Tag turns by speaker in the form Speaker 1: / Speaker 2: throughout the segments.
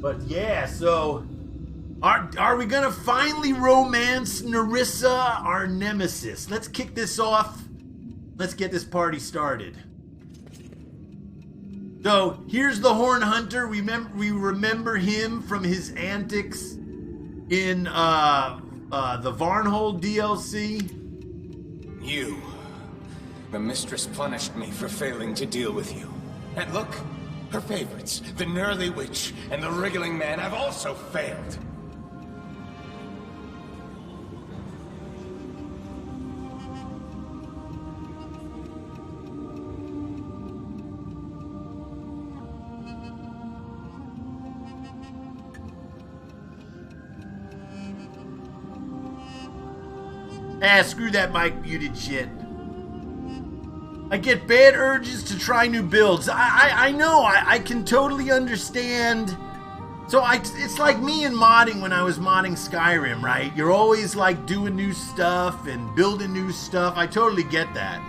Speaker 1: But yeah, so are we gonna finally romance Nyrissa, our nemesis? Let's kick this off. Let's get this party started. So here's the Horn Hunter. We remember him from his antics in the Varnhold DLC.
Speaker 2: The mistress punished me for failing to deal with you. And look, her favorites, the Gnurly Witch and the Wriggling Man, have also failed.
Speaker 1: Screw that mic muted shit. I get bad urges to try new builds. I know, I can totally understand. So it's like me in modding when I was modding Skyrim, right? You're always like doing new stuff and building new stuff. I totally get that.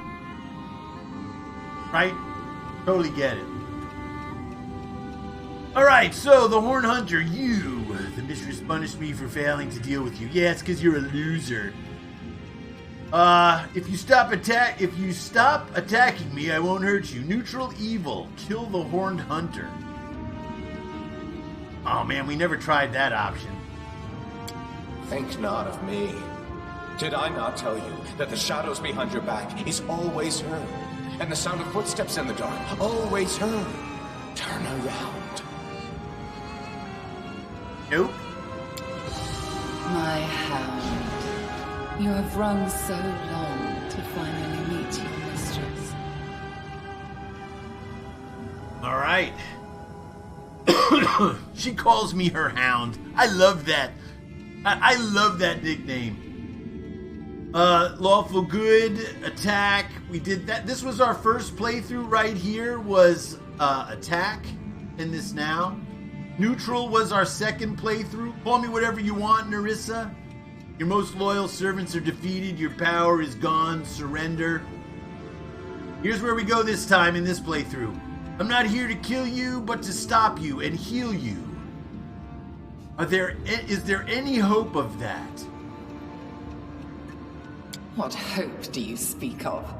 Speaker 1: Right? Totally get it. Alright, so the Horn Hunter, the mistress punished me for failing to deal with you. Yeah, it's because you're a loser. If you stop attacking me, I won't hurt you. Neutral evil. Kill the Horned Hunter. Oh man, we never tried that option.
Speaker 2: Think not of me. Did I not tell you that the shadows behind your back is always heard, and the sound of footsteps in the dark always heard? Turn around.
Speaker 1: Nope.
Speaker 3: My hound. You have run so long to finally meet your mistress.
Speaker 1: All right. She calls me her hound. I love that. I love that nickname. Lawful good, attack. We did that. This was our first playthrough right here, was attack in this now. Neutral was our second playthrough. Call me whatever you want, Nyrissa. Your most loyal servants are defeated. Your power is gone. Surrender. Here's where we go this time in this playthrough. I'm not here to kill you, but to stop you and heal you. Is there any hope of that?
Speaker 3: What hope do you speak of?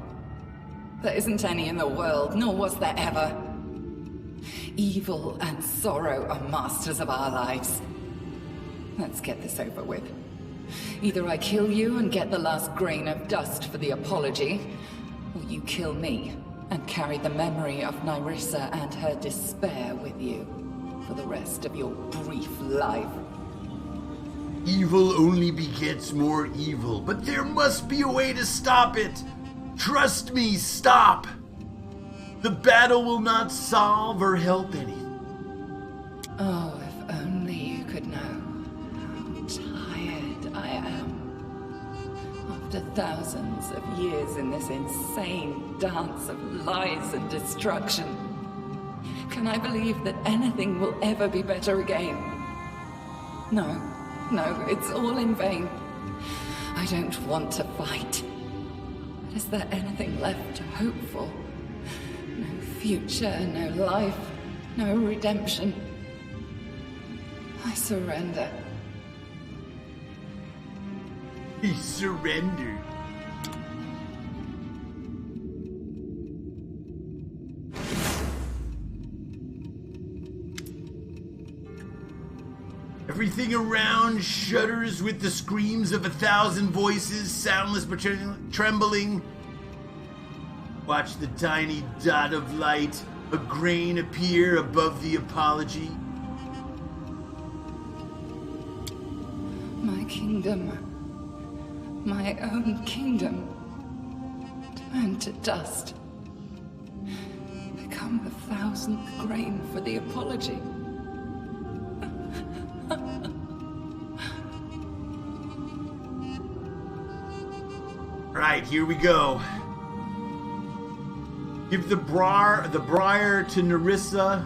Speaker 3: There isn't any in the world, nor was there ever. Evil and sorrow are masters of our lives. Let's get this over with. Either I kill you and get the last grain of dust for the apology, or you kill me and carry the memory of Nyrissa and her despair with you for the rest of your brief life.
Speaker 1: Evil only begets more evil, but there must be a way to stop it. Trust me, stop. The battle will not solve or help anything.
Speaker 3: Oh, if only you could know how tired I am. After thousands of years in this insane dance of lies and destruction, can I believe that anything will ever be better again? No, it's all in vain. I don't want to fight. But is there anything left to hope for? No future, no life, no redemption. I surrender.
Speaker 1: He surrendered. Everything around shudders with the screams of 1,000 voices, soundless but trembling. Watch the tiny dot of light, a grain appear above the apology.
Speaker 3: My kingdom, my own kingdom, turn to dust. Become the 1,000th grain for the apology.
Speaker 1: Right, here we go. Give the Briar to Nyrissa.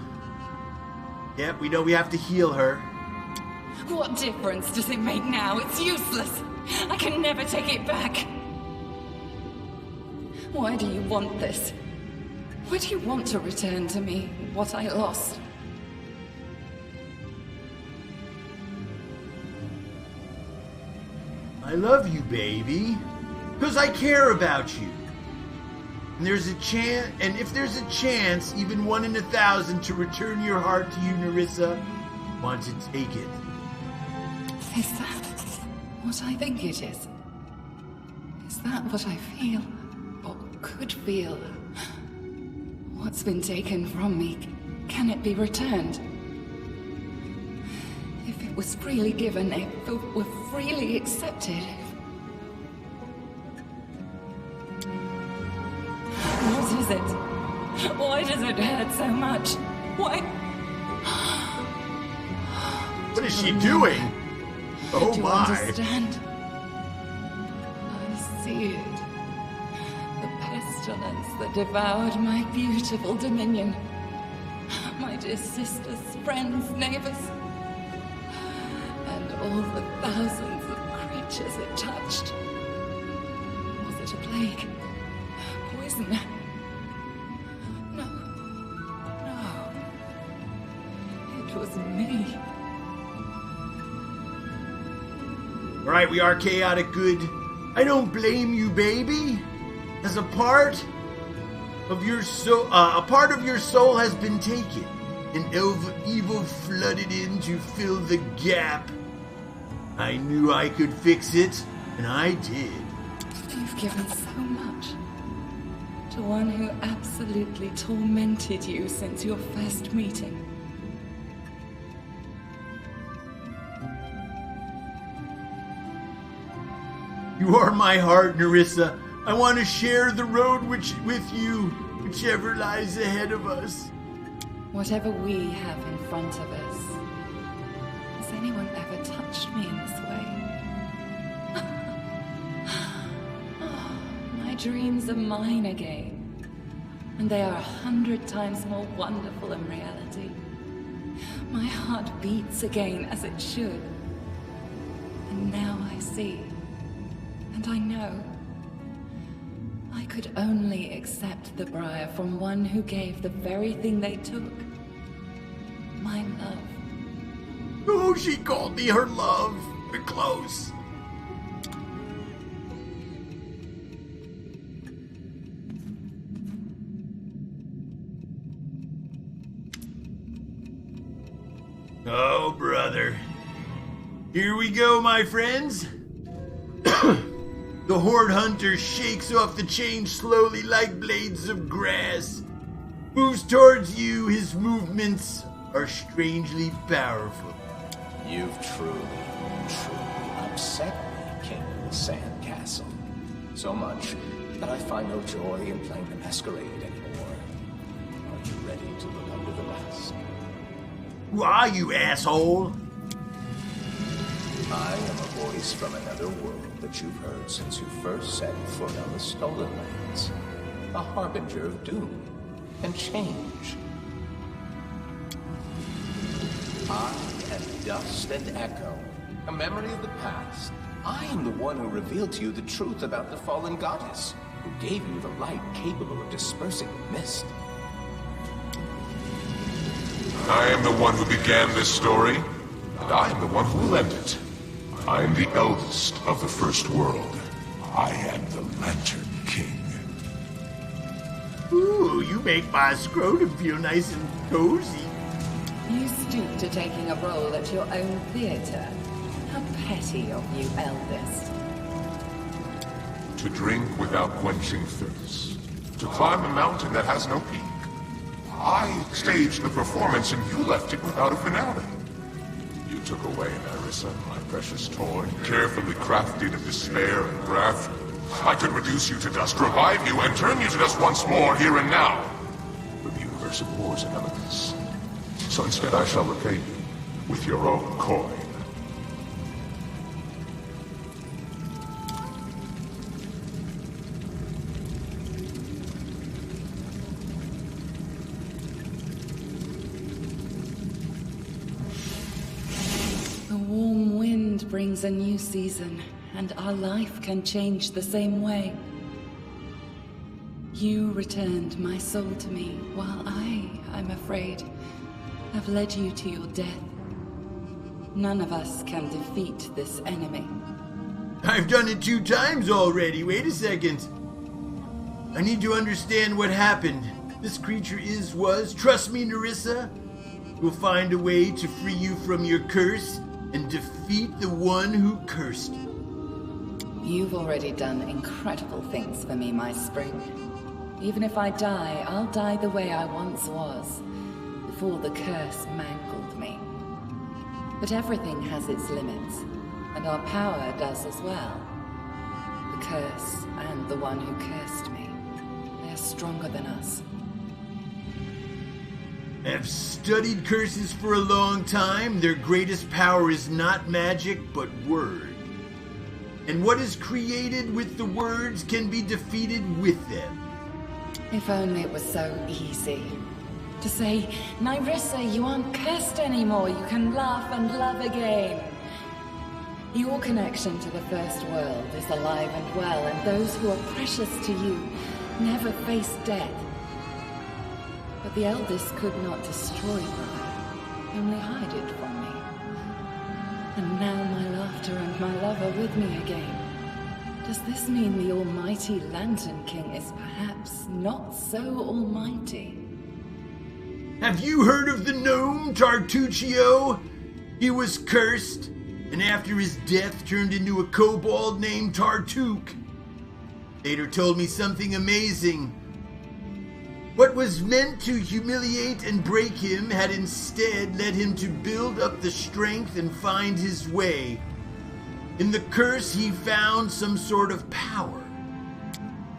Speaker 1: Yep, we know we have to heal her.
Speaker 3: What difference does it make now? It's useless. I can never take it back. Why do you want this? Why do you want to return to me what I lost?
Speaker 1: I love you, baby. Because I care about you. And there's a chance, and if there's a chance, even 1 in 1,000 to return your heart to you, Nyrissa, I want to take it.
Speaker 3: Is that what I think it is? Is that what I feel? Or could feel? What's been taken from me, can it be returned? If it was freely given, if it were freely accepted. What is it? Why does it hurt so much? Why?
Speaker 1: What is she doing? Oh
Speaker 3: Do you
Speaker 1: my.
Speaker 3: understand? I see it. The pestilence that devoured my beautiful dominion. My dear sisters, friends, neighbors. And all the thousands of creatures it touched. Was it a plague? Poison? No. No. It was me.
Speaker 1: Alright, we are chaotic good. I don't blame you, baby. As a part of your soul, has been taken, and evil flooded in to fill the gap. I knew I could fix it, and I did.
Speaker 3: You've given so much to one who absolutely tormented you since your first meeting.
Speaker 1: You are my heart, Nyrissa. I want to share the road with you, whichever lies ahead of us.
Speaker 3: Whatever we have in front of us. Has anyone ever touched me in this way? My dreams are mine again. And they are 100 times more wonderful in reality. My heart beats again as it should. And now I see. And I know. I could only accept the Briar from one who gave the very thing they took. My love.
Speaker 1: Oh, she called me her love. We're close. Oh, brother. Here we go, my friends. The Horde Hunter shakes off the chain slowly like blades of grass. Moves towards you, his movements are strangely powerful.
Speaker 2: You've truly upset me, King of the Sandcastle. So much that I find no joy in playing the masquerade anymore. Are you ready to look under the mask?
Speaker 1: Who are you, asshole?
Speaker 2: I am a voice from another world that you've heard since you first set foot on the Stolen Lands. A harbinger of doom and change. I am dust and echo, a memory of the past. I am the one who revealed to you the truth about the fallen goddess, who gave you the light capable of dispersing mist.
Speaker 4: I am the one who began this story, and I am the one who will end it. I am the eldest of the First World. I am the Lantern King.
Speaker 1: Ooh, you make my scrotum feel nice and cozy.
Speaker 3: You stoop to taking a role at your own theater. How petty of you, eldest.
Speaker 4: To drink without quenching thirst. To climb a mountain that has no peak. I staged the performance and you left it without a finale. You took away Nyrissa, my precious toy, carefully crafted of despair and wrath. I could reduce you to dust, revive you, and turn you to dust once more, here and now. But the universe abhors an elegance. So instead I shall repay you with your own coin.
Speaker 3: Brings a new season, and our life can change the same way. You returned my soul to me, while I'm afraid, have led you to your death. None of us can defeat this enemy.
Speaker 1: I've done it 2 times already. Wait a second. I need to understand what happened. This creature was. Trust me, Nyrissa. We'll find a way to free you from your curse and defeat the one who cursed you.
Speaker 3: You've already done incredible things for me, my spring. Even if I die, I'll die the way I once was, before the curse mangled me. But everything has its limits, and our power does as well. The curse and the one who cursed me, they are stronger than us.
Speaker 1: I've studied curses for a long time. Their greatest power is not magic, but word. And what is created with the words can be defeated with them.
Speaker 3: If only it was so easy. To say, Nyrissa, you aren't cursed anymore. You can laugh and love again. Your connection to the first world is alive and well, and those who are precious to you never face death. But the eldest could not destroy Briar, only hide it from me. And now my laughter and my love are with me again. Does this mean the almighty Lantern King is perhaps not so almighty?
Speaker 1: Have you heard of the gnome Tartuccio? He was cursed, and after his death turned into a kobold named Tartuk. Later told me something amazing. What was meant to humiliate and break him had instead led him to build up the strength and find his way. In the curse, he found some sort of power.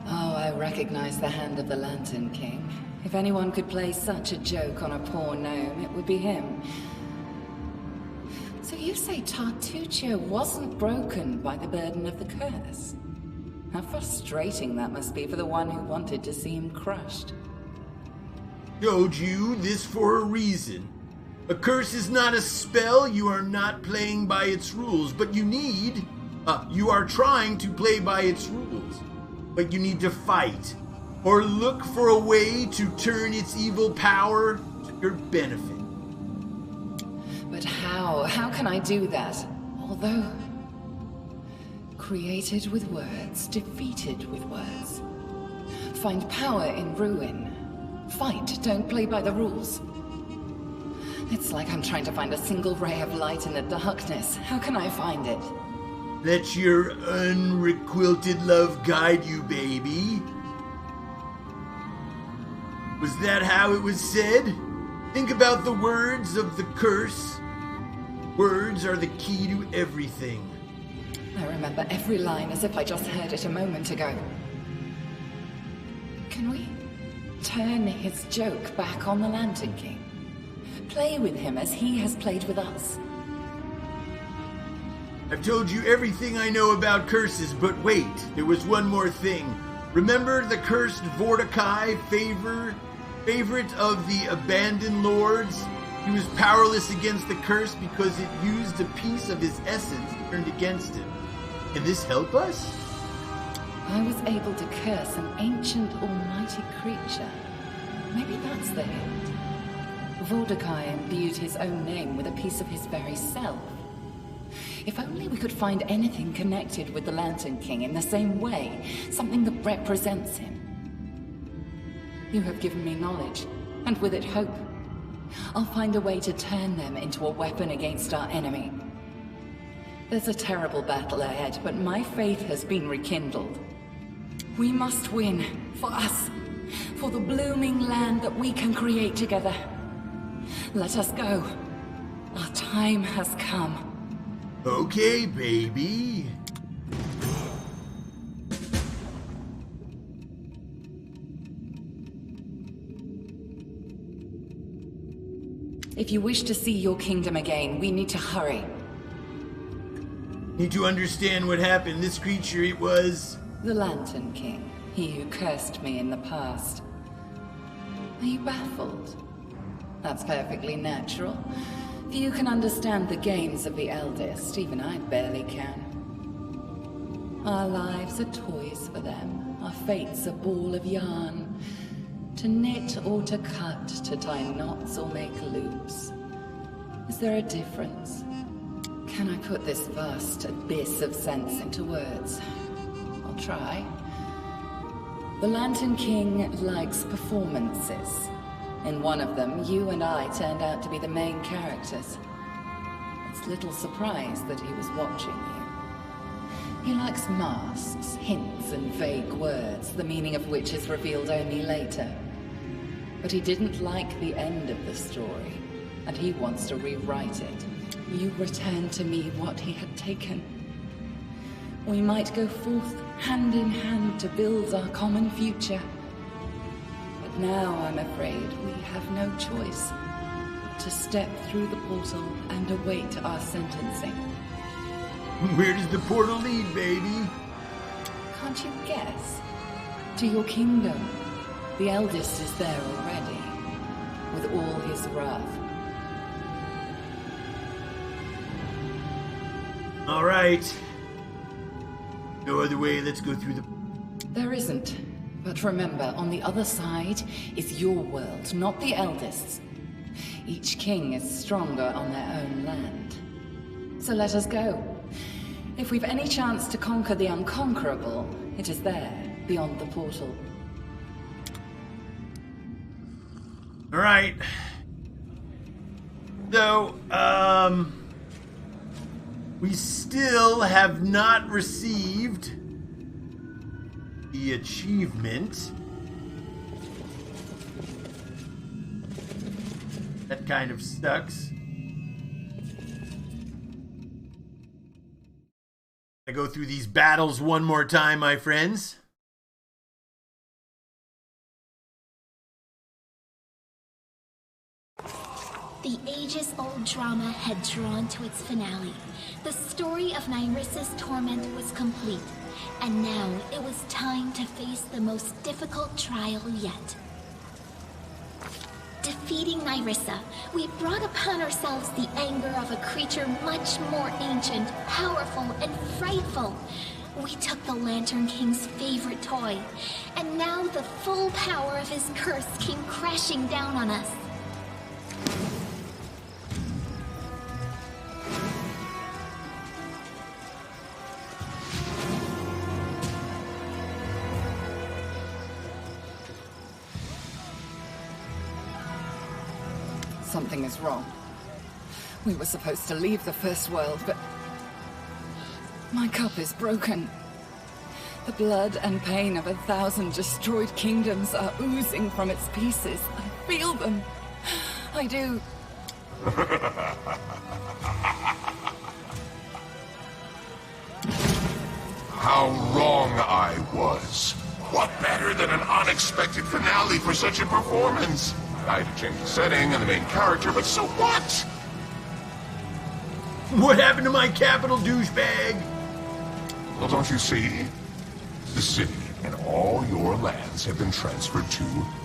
Speaker 3: Oh, I recognize the hand of the Lantern King. If anyone could play such a joke on a poor gnome, it would be him. So you say Tartuccio wasn't broken by the burden of the curse? How frustrating that must be for the one who wanted to see him crushed.
Speaker 1: Told you this for a reason. A curse is not a spell. You are not playing by its rules, but you are trying to play by its rules. But you need to fight, or look for a way to turn its evil power to your benefit.
Speaker 3: But how? How can I do that? Although created with words, defeated with words. Find power in ruin. Fight, don't play by the rules. It's like I'm trying to find a single ray of light in the darkness. How can I find it?
Speaker 1: Let your unrequited love guide you, baby. Was that how it was said? Think about the words of the curse. Words are the key to everything.
Speaker 3: I remember every line as if I just heard it a moment ago. Can we turn his joke back on the Lantern King? Play with him as he has played with us.
Speaker 1: I've told you everything I know about curses, but wait, there was one more thing. Remember the cursed Vorticai, favorite of the abandoned lords? He was powerless against the curse because it used a piece of his essence turned against him. Can this help us?
Speaker 3: I was able to curse an ancient almighty creature. Maybe that's the hint. Vorticai imbued his own name with a piece of his very self. If only we could find anything connected with the Lantern King in the same way, something that represents him. You have given me knowledge, and with it hope. I'll find a way to turn them into a weapon against our enemy. There's a terrible battle ahead, but my faith has been rekindled. We must win, for us, for the blooming land that we can create together. Let us go. Our time has come.
Speaker 1: Okay, baby.
Speaker 3: If you wish to see your kingdom again, we need to hurry.
Speaker 1: Need to understand what happened. This creature, it was...
Speaker 3: The Lantern King, he who cursed me in the past. Are you baffled? That's perfectly natural. Few can understand the games of the eldest, even I barely can. Our lives are toys for them, our fate's a ball of yarn. To knit or to cut, to tie knots or make loops. Is there a difference? can I put this vast abyss of sense into words? I'll try. The Lantern King likes performances. In one of them, you and I turned out to be the main characters. It's little surprise that he was watching you. He likes masks, hints, and vague words, the meaning of which is revealed only later. But he didn't like the end of the story, and he wants to rewrite it. You returned to me what he had taken. We might go forth hand in hand to build our common future. But now I'm afraid we have no choice but to step through the portal and await our sentencing.
Speaker 1: Where does the portal lead, baby?
Speaker 3: Can't you guess? To your kingdom. The eldest is there already, with all his wrath.
Speaker 1: All right. No other way, let's go through the...
Speaker 3: There isn't. But remember, on the other side is your world, not the eldest's. Each king is stronger on their own land. So let us go. If we've any chance to conquer the unconquerable, it is there, beyond the portal.
Speaker 1: All right. So, we still have not received the achievement. That kind of sucks. I go through these battles one more time, my friends.
Speaker 5: The ages-old drama had drawn to its finale. The story of Nyrissa's torment was complete, and now it was time to face the most difficult trial yet. Defeating Nyrissa, we brought upon ourselves the anger of a creature much more ancient, powerful, and frightful. We took the Lantern King's favorite toy, and now the full power of his curse came crashing down on us.
Speaker 3: Something is wrong. We were supposed to leave the First World, but... my cup is broken. The blood and pain of 1,000 destroyed kingdoms are oozing from its pieces. I feel them. I do.
Speaker 4: How wrong I was. What better than an unexpected finale for such a performance? I had to change the setting and the main character, but so what?
Speaker 1: What happened to my capital, douchebag?
Speaker 4: Well, don't you see? The city and all your lands have been transferred to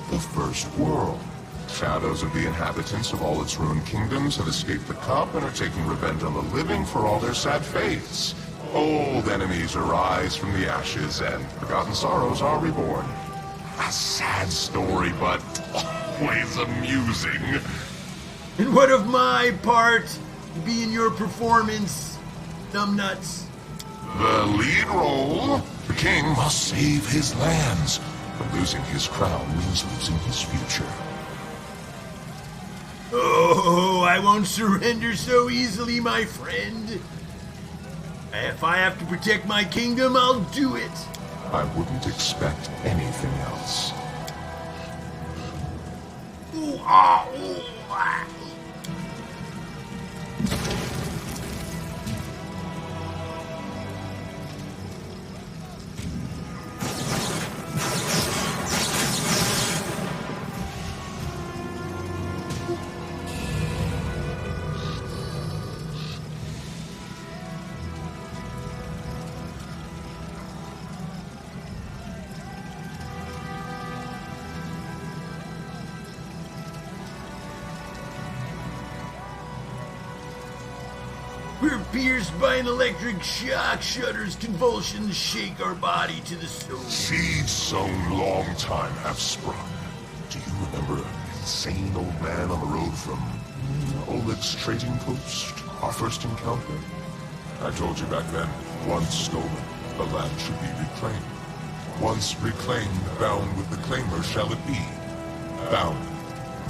Speaker 4: the First World. Shadows of the inhabitants of all its ruined kingdoms have escaped the cup and are taking revenge on the living for all their sad fates. Old enemies arise from the ashes, and forgotten sorrows are reborn. A sad story, but always amusing.
Speaker 1: And what of my part to be in your performance, numbnuts?
Speaker 4: The lead role? The king must save his lands, but losing his crown means losing his future.
Speaker 1: Oh, I won't surrender so easily, my friend. If I have to protect my kingdom, I'll do it.
Speaker 4: I wouldn't expect anything else.
Speaker 1: Ooh, ah, ooh, ah. We're pierced by an electric shock. Shudders, convulsions shake our body to the soul.
Speaker 4: Seeds sown long time have sprung. Do you remember an insane old man on the road from Oleg's trading post? Our first encounter? I told you back then, once stolen, the land should be reclaimed. Once reclaimed, bound with the claimer shall it be. Bound,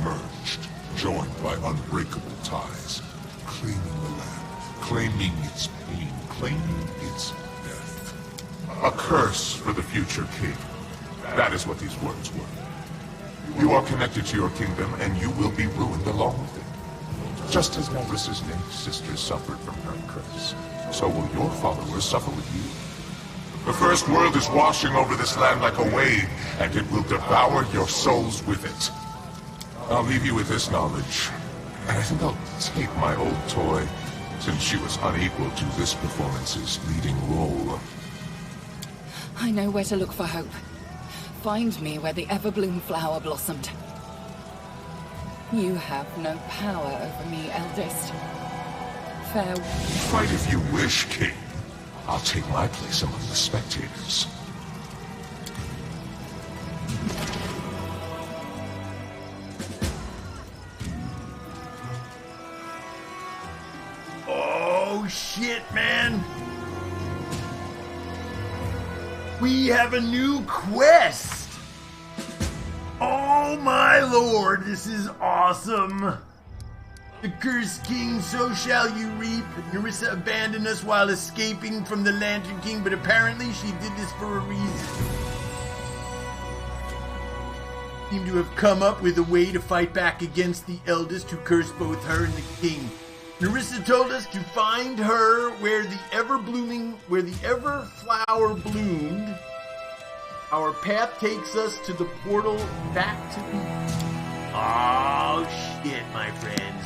Speaker 4: merged, joined by unbreakable ties. Claiming the land, claiming its pain, claiming its death. A curse for the future king. That is what these words were. You are connected to your kingdom, and you will be ruined along with it. Just as Nyrissa's named sister suffered from her curse, so will your followers suffer with you. The First World is washing over this land like a wave, and it will devour your souls with it. I'll leave you with this knowledge, and I think I'll take my old toy, since she was unequal to this performance's leading role.
Speaker 3: I know where to look for hope. Find me where the Everbloom flower blossomed. You have no power over me, eldest. Farewell.
Speaker 4: Fight if you wish, King. I'll take my place among the spectators.
Speaker 1: Oh shit, man! We have a new quest! Oh my lord, this is awesome! The cursed king, so shall you reap. Nyrissa abandoned us while escaping from the Lantern King, but apparently she did this for a reason. Seemed to have come up with a way to fight back against the eldest who cursed both her and the king. Nyrissa told us to find her where the ever flower bloomed. Our path takes us to the portal back to Eden. Oh shit, my friends.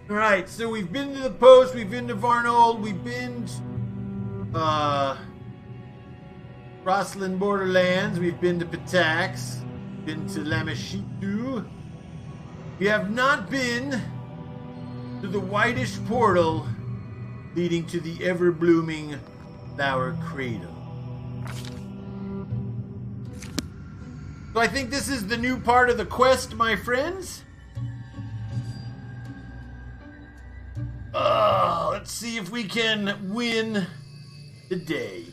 Speaker 1: Alright, so we've been to the post, we've been to Varnold, we've been to Rosslyn Borderlands, we've been to Patax, been to Lamashitu. We have not been to the whitish portal leading to the ever-blooming flower cradle. So I think this is the new part of the quest, my friends. Let's see if we can win the day.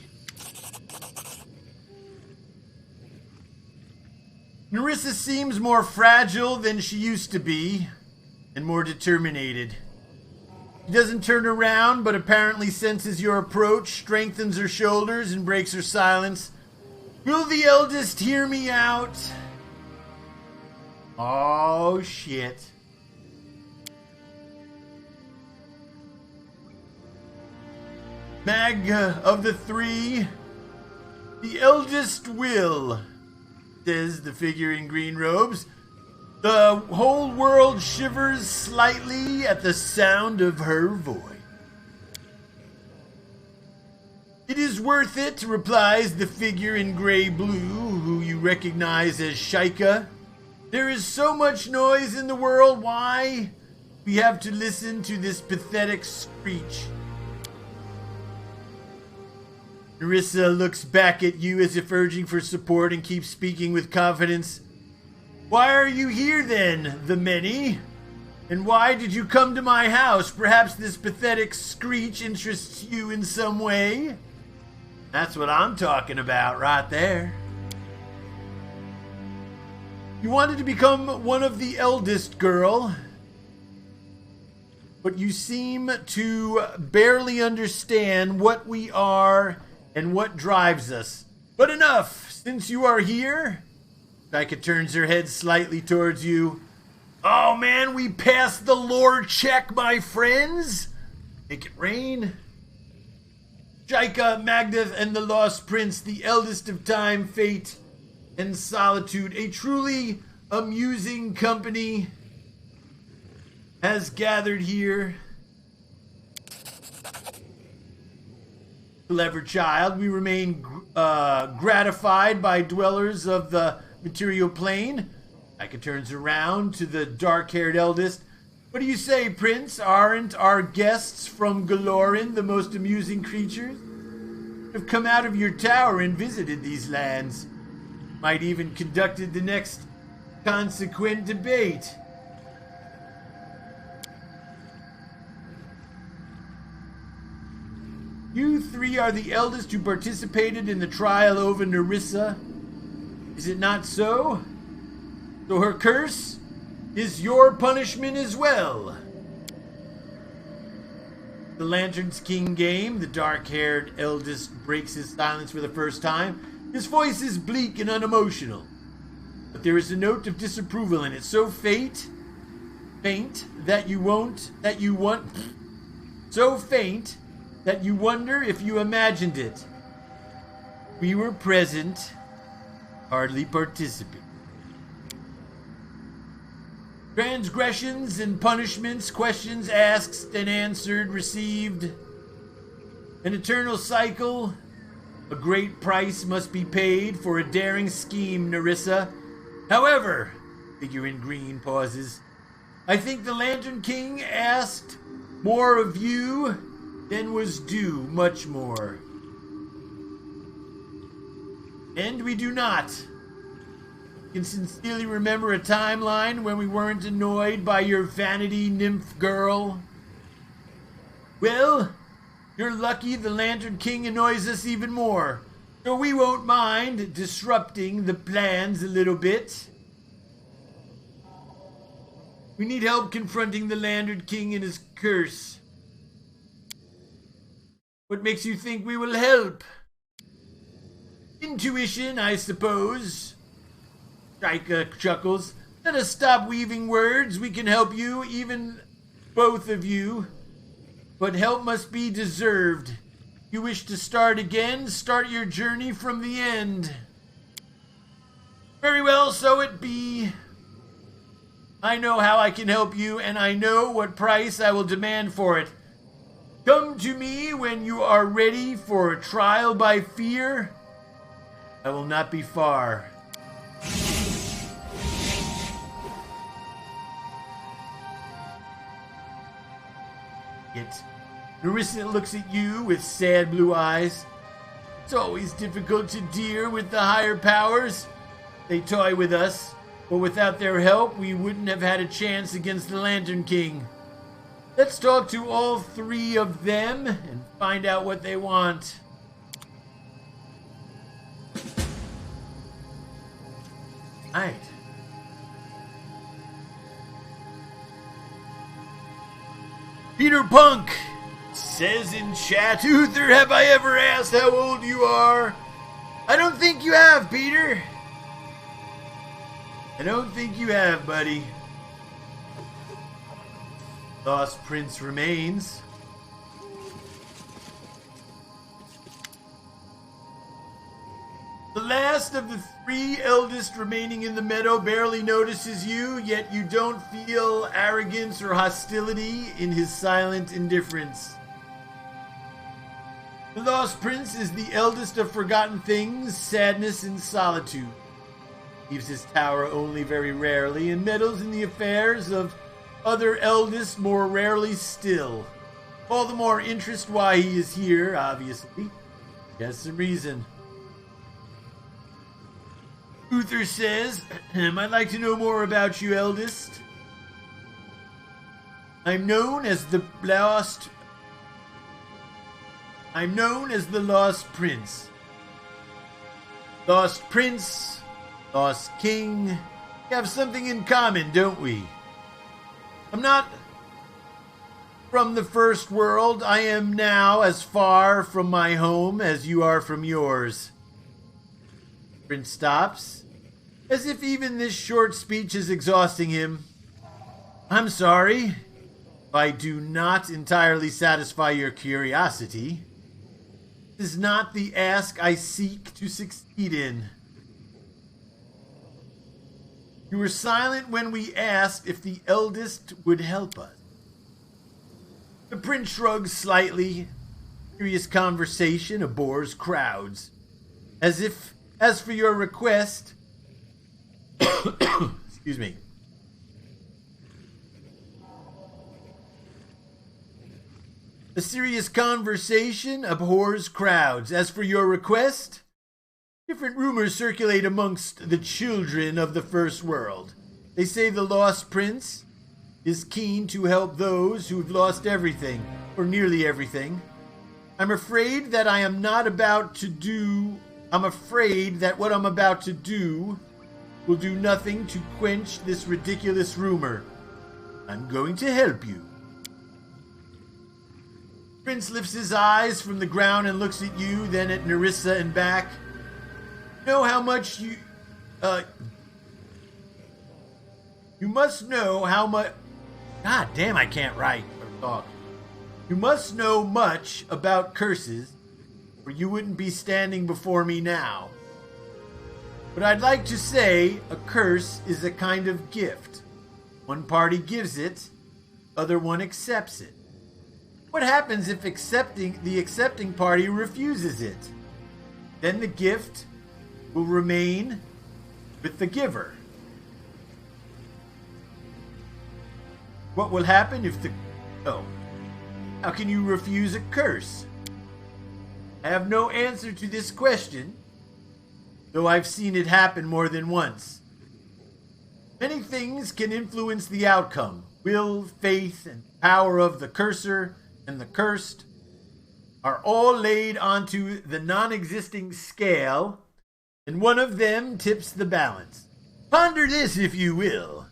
Speaker 1: Nyrissa seems more fragile than she used to be, and more determined. She doesn't turn around, but apparently senses your approach, strengthens her shoulders, and breaks her silence. Will the eldest hear me out? Oh, shit. Mag of the three, the eldest will, says the figure in green robes. The whole world shivers slightly at the sound of her voice. It is worth it, replies the figure in gray-blue, who you recognize as Shaika. There is so much noise in the world, why? We have to listen to this pathetic screech. Nyrissa looks back at you as if urging for support and keeps speaking with confidence. Why are you here then, the many? And why did you come to my house? Perhaps this pathetic screech interests you in some way? That's what I'm talking about right there. You wanted to become one of the eldest, girl. But you seem to barely understand what we are and what drives us. But enough, since you are here. Shaika turns her head slightly towards you. Oh man, we passed the lore check, my friends. Make it rain. Shaika, Magdath, and the Lost Prince, the eldest of time, fate, and solitude. A truly amusing company has gathered here. Clever child, we remain gratified by dwellers of the material plane. Shaika turns around to the dark-haired eldest. What do you say, Prince? Aren't our guests from Galorin the most amusing creatures? Have come out of your tower and visited these lands. Might even conducted the next consequent debate. three are the eldest who participated in the trial over Nyrissa. Is it not so? So her curse is your punishment as well. The Lantern's King game, the dark-haired eldest breaks his silence for the first time. His voice is bleak and unemotional, but there is a note of disapproval in it, so faint that you wonder if you imagined it. We were present, hardly participate. Transgressions and punishments, questions asked and answered, received. An eternal cycle. A great price must be paid for a daring scheme, Nyrissa. However, figure in green pauses. I think the Lantern King asked more of you than was due, much more. And we do not. Can sincerely remember a timeline when we weren't annoyed by your vanity nymph girl. Well, you're lucky the Lantern King annoys us even more, so we won't mind disrupting the plans a little bit. We need help confronting the Lantern King and his curse. What makes you think we will help? Intuition, I suppose. Striker chuckles. Let us stop weaving words. We can help you, even both of you. But help must be deserved. You wish to start again? Start your journey from the end. Very well, so it be. I know how I can help you, and I know what price I will demand for it. Come to me when you are ready for a trial by fear. I will not be far. Nyrissa looks at you with sad blue eyes. It's always difficult to deal with the higher powers. They toy with us, but without their help, we wouldn't have had a chance against the Lantern King. Let's talk to all three of them and find out what they want. Right. Peter Punk says in chat, Euther, have I ever asked how old you are? I don't think you have, Peter. I don't think you have, buddy. Lost Prince remains. The last of the three eldest remaining in the meadow barely notices you, yet you don't feel arrogance or hostility in his silent indifference. The Lost Prince is the eldest of forgotten things, sadness, and solitude. Leaves his tower only very rarely and meddles in the affairs of other eldest more rarely still. All the more interest why he is here, obviously. He has some reason. Euther says, I'd like to know more about you, eldest. I'm known as the Lost Prince. Lost Prince, Lost King. We have something in common, don't we? I'm not from the first world. I am now as far from my home as you are from yours. Prince stops, as if even this short speech is exhausting him. I'm sorry if I do not entirely satisfy your curiosity. This is not the ask I seek to succeed in. You were silent when we asked if the eldest would help us. The prince shrugs slightly. Serious conversation abhors crowds. As for your request, excuse me. A serious conversation abhors crowds. As for your request, different rumors circulate amongst the children of the First World. They say the Lost Prince is keen to help those who've lost everything, or nearly everything. I'm afraid that what I'm about to do will do nothing to quench this ridiculous rumor. I'm going to help you. Prince lifts his eyes from the ground and looks at you, then at Nyrissa and back. You must know how much... God damn, I can't write or talk. You must know much about curses, or you wouldn't be standing before me now. But I'd like to say a curse is a kind of gift. One party gives it, other one accepts it. What happens if the accepting party refuses it? Then the gift will remain with the giver. What will happen if how can you refuse a curse? I have no answer to this question, though I've seen it happen more than once. Many things can influence the outcome. Will, faith, and power of the cursor and the cursed are all laid onto the non-existing scale, and one of them tips the balance. Ponder this, if you will.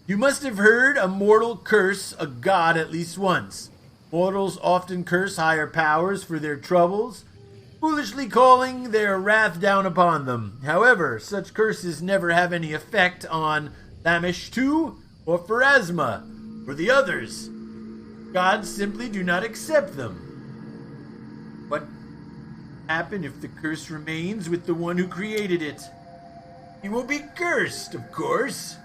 Speaker 1: You must have heard a mortal curse a god at least once. Mortals often curse higher powers for their troubles, foolishly calling their wrath down upon them. However, such curses never have any effect on Lamishtu or Pharasma or the others. Gods simply do not accept them. What happens if the curse remains with the one who created it? He will be cursed, of course.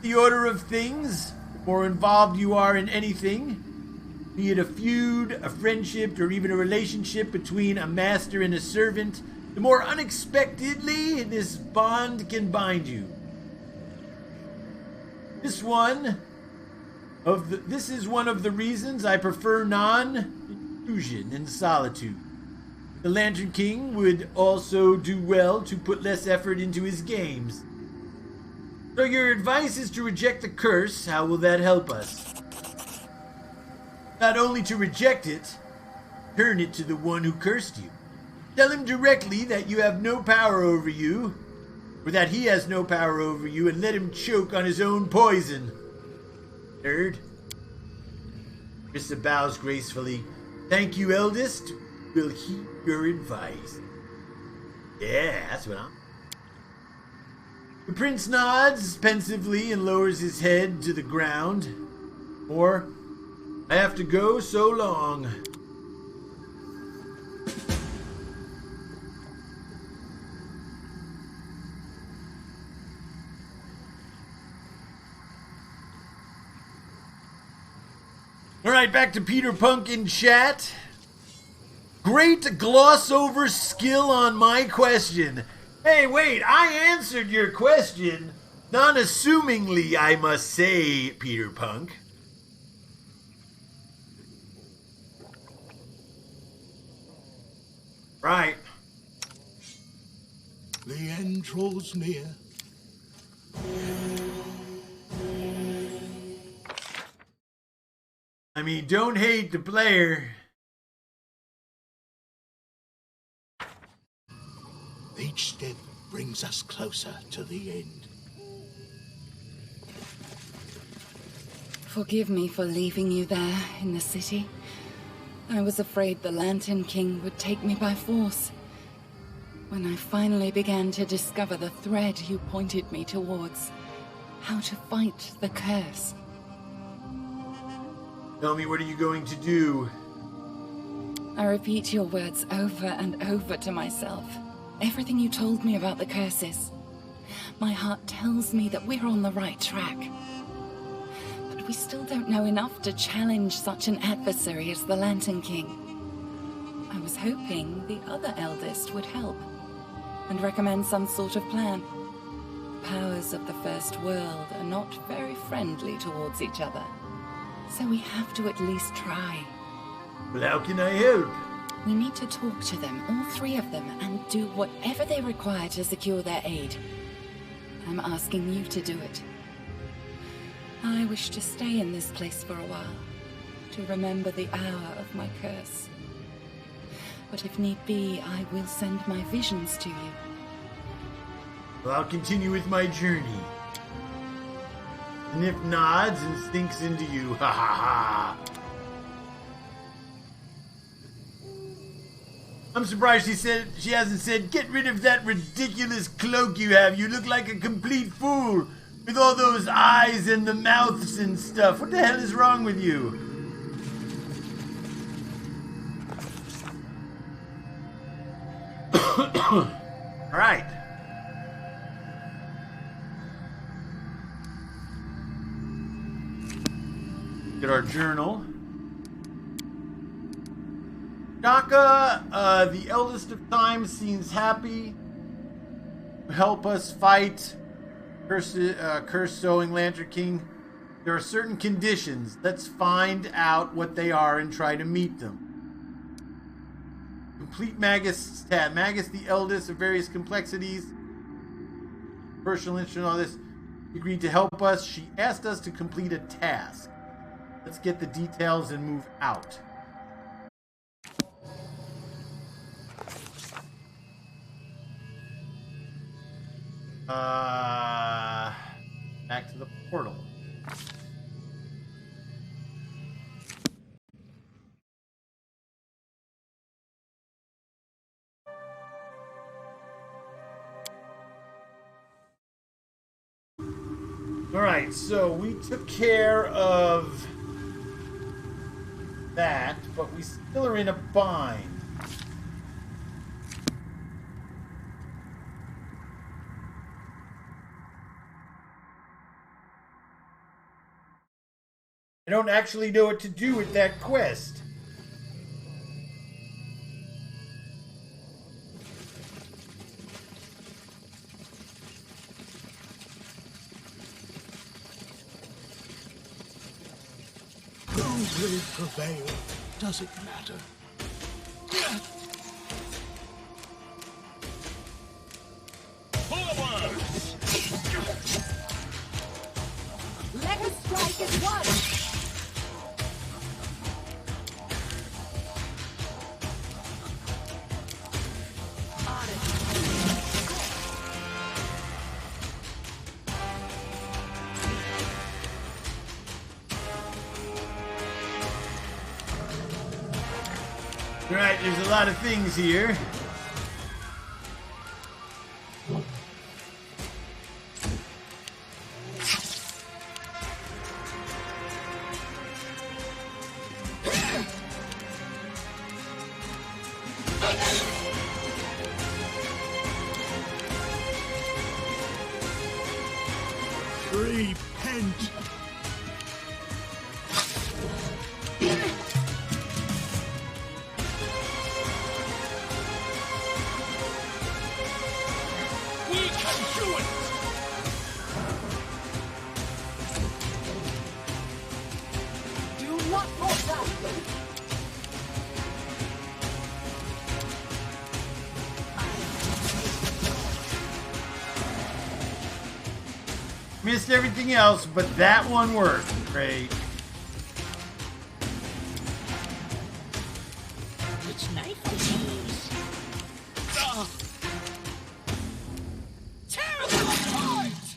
Speaker 1: The order of things, the more involved you are in anything, be it a feud, a friendship, or even a relationship between a master and a servant, the more unexpectedly this bond can bind you. This is one of the reasons I prefer non-intrusion and solitude. The Lantern King would also do well to put less effort into his games. So your advice is to reject the curse. How will that help us? Not only to reject it, turn it to the one who cursed you. Tell him directly that you have no power over you, or that he has no power over you, and let him choke on his own poison. Nerd. Nyrissa bows gracefully. Thank you, eldest. We'll heed your advice. Yeah, that's what I'm... The prince nods pensively and lowers his head to the ground. Or, I have to go so long. Alright, back to Peter Punk in chat. Great gloss over skill on my question. Hey, wait, I answered your question. Non-assumingly, I must say, Peter Punk. Right.
Speaker 6: The end draws near.
Speaker 1: I mean, don't hate the player.
Speaker 6: Each step brings us closer to the end.
Speaker 3: Forgive me for leaving you there in the city. I was afraid the Lantern King would take me by force. When I finally began to discover the thread you pointed me towards, how to fight the curse.
Speaker 1: Tell me, what are you going to do?
Speaker 3: I repeat your words over and over to myself. Everything you told me about the curses. My heart tells me that we're on the right track. But we still don't know enough to challenge such an adversary as the Lantern King. I was hoping the other eldest would help and recommend some sort of plan. The powers of the First World are not very friendly towards each other, so we have to at least try.
Speaker 1: Well, how can I help?
Speaker 3: We need to talk to them, all three of them, and do whatever they require to secure their aid. I'm asking you to do it. I wish to stay in this place for a while. to remember the hour of my curse. But if need be, I will send my visions to you.
Speaker 1: Well, I'll continue with my journey. Nip nods and sinks into you. Ha ha ha. I'm surprised she hasn't said, "Get rid of that ridiculous cloak you have. You look like a complete fool with all those eyes and the mouths and stuff. What the hell is wrong with you?" All right. Get our journal. Shaka, the eldest of time, seems happy to help us fight Cursed Sowing Lantern King. There are certain conditions. Let's find out what they are and try to meet them. Complete Magus tab. Magus, the eldest of various complexities, personal interest in all this, agreed to help us. She asked us to complete a task. Let's get the details and move out. Back to the portal. Alright, so we took care of that, but we still are in a bind. I don't actually know what to do with that quest.
Speaker 6: Who will prevail? Does it matter?
Speaker 3: Let us strike as one!
Speaker 1: Alright, there's a lot of things here.
Speaker 6: Repent!
Speaker 1: Missed everything else, but that one worked. Great.
Speaker 6: It's knife disease. Terrible fight!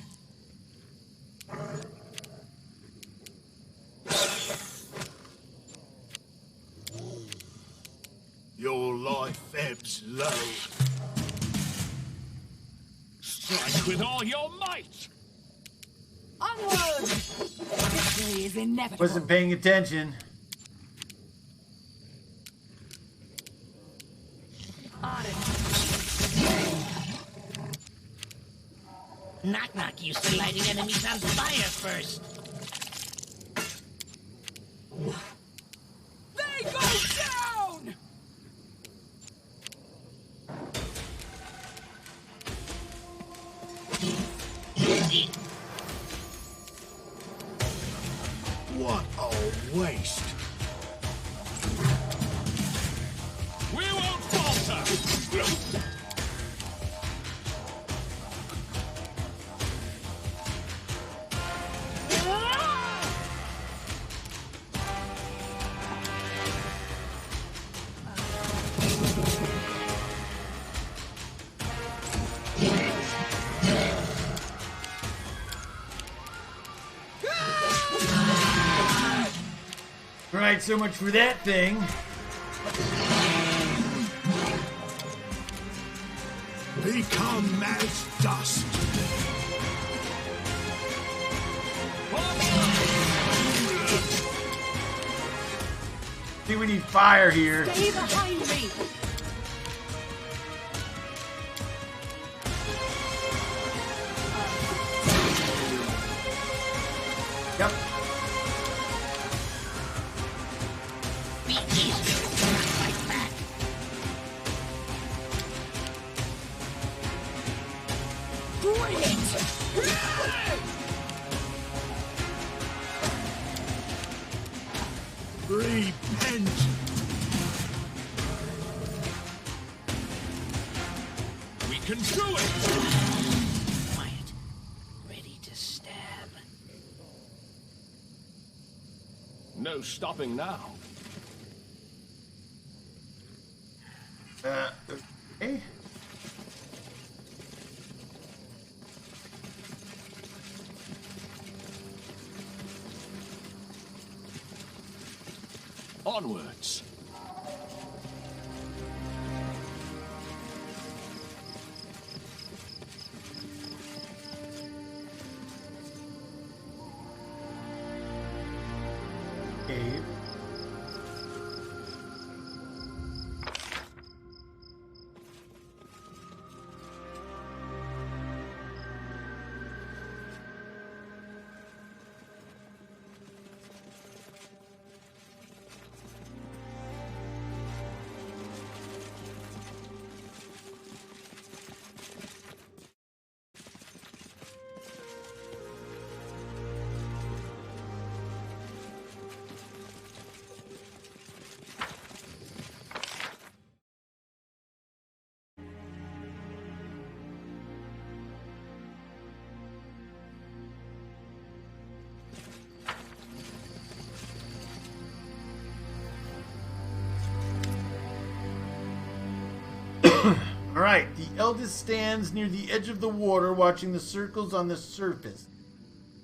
Speaker 6: Your life ebbs low. Strike with all your might!
Speaker 3: Onward! Victory is inevitable.
Speaker 1: Wasn't paying attention.
Speaker 3: On it.
Speaker 7: Knock Knock used to lighting enemies on fire first.
Speaker 3: They go down!
Speaker 6: What a waste!
Speaker 7: We won't falter!
Speaker 1: Alright, so much for that thing.
Speaker 6: Become as dust.
Speaker 1: See, we need fire here.
Speaker 3: Stay behind me!
Speaker 1: Yep.
Speaker 7: Be easy. Fight back.
Speaker 3: Bring it!
Speaker 6: Repent.
Speaker 7: We can do it! Quiet. Ready to stab. No stopping now.
Speaker 1: Okay.
Speaker 7: Onwards.
Speaker 1: Cave. All right, the eldest stands near the edge of the water, watching the circles on the surface,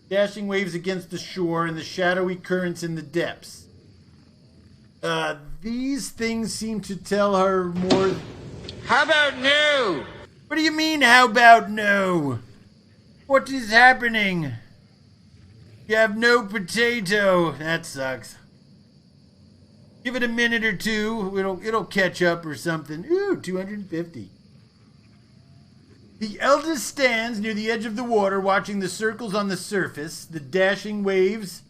Speaker 1: dashing waves against the shore and the shadowy currents in the depths. These things seem to tell her more.
Speaker 8: How about no?
Speaker 1: What do you mean, how about no? What is happening? You have no potato. That sucks. Give it a minute or two. It'll catch up or something. Ooh, 250. The eldest stands near the edge of the water, watching the circles on the surface, the dashing waves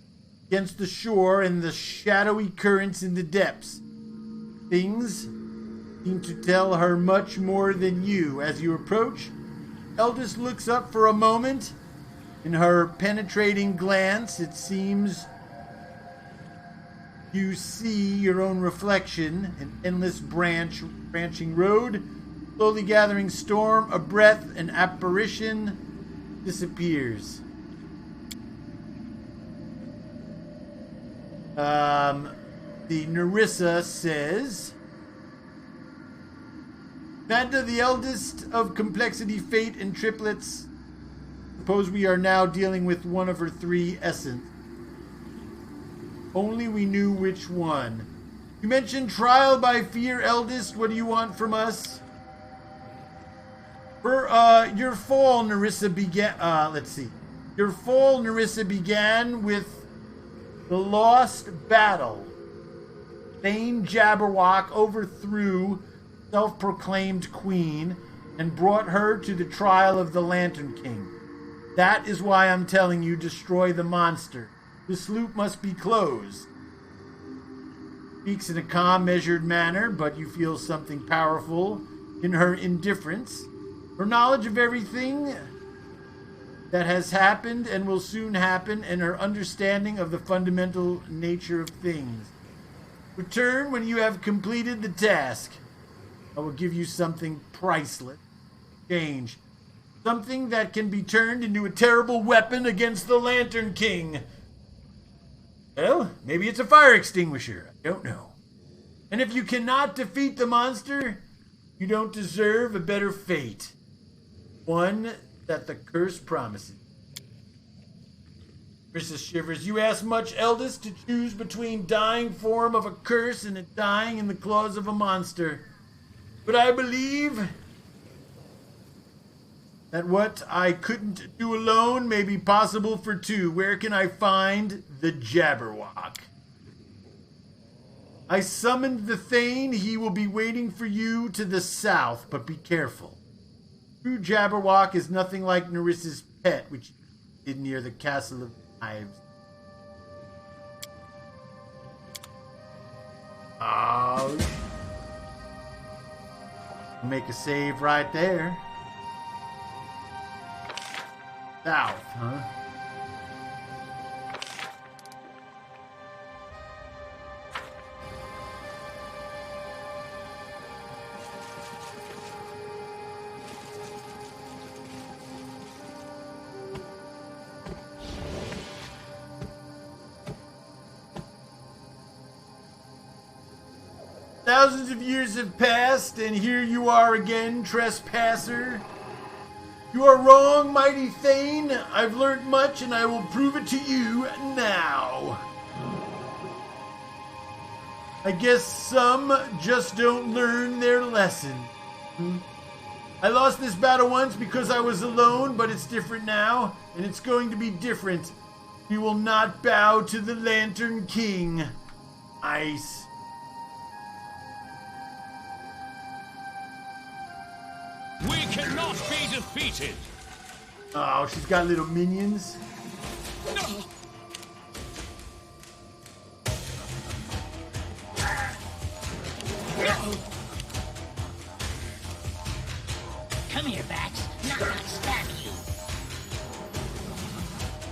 Speaker 1: against the shore, and the shadowy currents in the depths. Things seem to tell her much more than you. As you approach, Eldest looks up for a moment. In her penetrating glance, it seems you see your own reflection, an endless branching road, slowly gathering storm, a breath, an apparition disappears. The Nyrissa says, Vanda, the eldest of complexity, fate, and triplets, suppose we are now dealing with one of her three essence. Only we knew which one. You mentioned trial by fear, eldest. What do you want from us? For your fall, Nyrissa began. Let's see. Your fall, Nyrissa, began with the lost battle. Thane Jabberwock overthrew self-proclaimed queen and brought her to the trial of the Lantern King. That is why I'm telling you, destroy the monster. The sloop must be closed. Speaks in a calm, measured manner, but you feel something powerful in her indifference. Her knowledge of everything that has happened and will soon happen, and her understanding of the fundamental nature of things. Return when you have completed the task. I will give you something priceless. Change. Something that can be turned into a terrible weapon against the Lantern King. Well, maybe it's a fire extinguisher. I don't know. And if you cannot defeat the monster, you don't deserve a better fate. One that the curse promises. Nyrissa shivers. You ask much, eldest, to choose between dying form of a curse and a dying in the claws of a monster. But I believe that what I couldn't do alone may be possible for two. Where can I find the Jabberwock? I summoned the Thane. He will be waiting for you to the south, but be careful. True Jabberwock is nothing like Nyrissa's pet, which is near the Castle of Knives. Oh. Make a save right there. South, huh? Thousands of years have passed, and here you are again, trespasser. You are wrong, mighty Thane. I've learnt much, and I will prove it to you now. I guess some just don't learn their lesson. I lost this battle once because I was alone, but it's different now, and it's going to be different. You will not bow to the Lantern King. Ice.
Speaker 7: We cannot be defeated!
Speaker 1: Oh, she's got little minions.
Speaker 7: No!
Speaker 8: Come here, Bats. Not gonna stab you.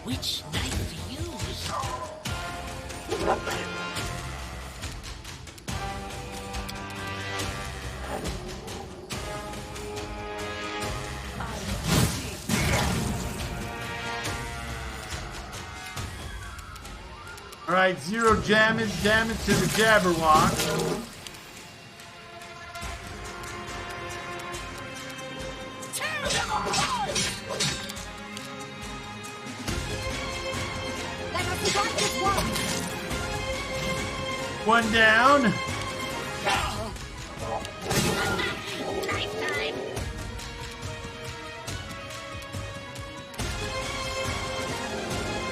Speaker 8: Which knife to use?
Speaker 1: Alright, 0 damage to the Jabberwock.
Speaker 8: Tear them apart! Let us fight this one!
Speaker 1: One down.
Speaker 8: Knife time!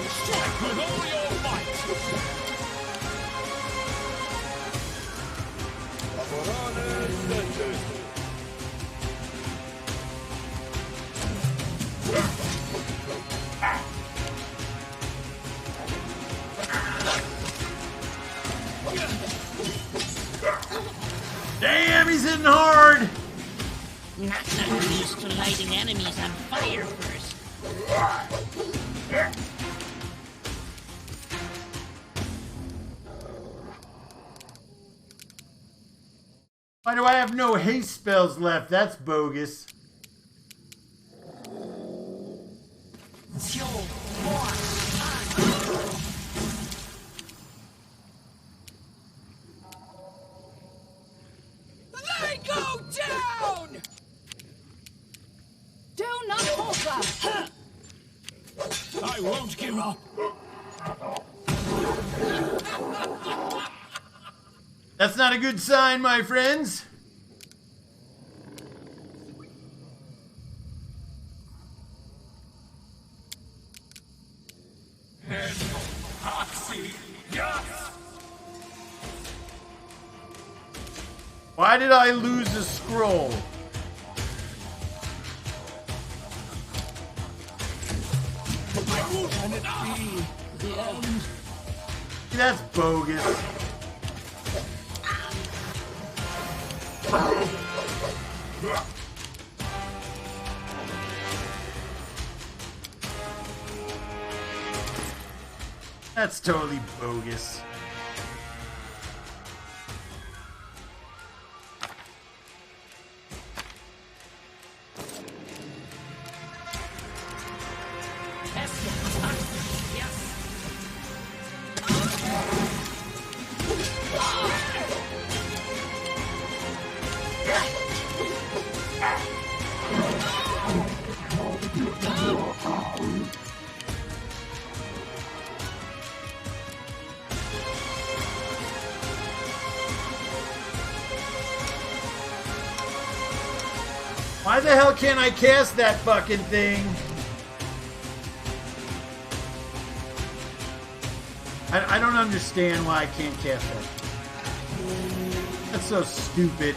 Speaker 7: Strike with all your might!
Speaker 1: Damn, he's hitting hard.
Speaker 8: Not so used to lighting enemies on fire first.
Speaker 1: Why do I have no haste spells left? That's bogus.
Speaker 8: They go down!
Speaker 3: Do not falter!
Speaker 7: I won't give up!
Speaker 1: That's not a good sign, my friends. Why did I lose a scroll?
Speaker 7: Can it be the end?
Speaker 1: That's bogus. That's totally bogus. Why the hell can't I cast that fucking thing? I don't understand why I can't cast that. That's so stupid.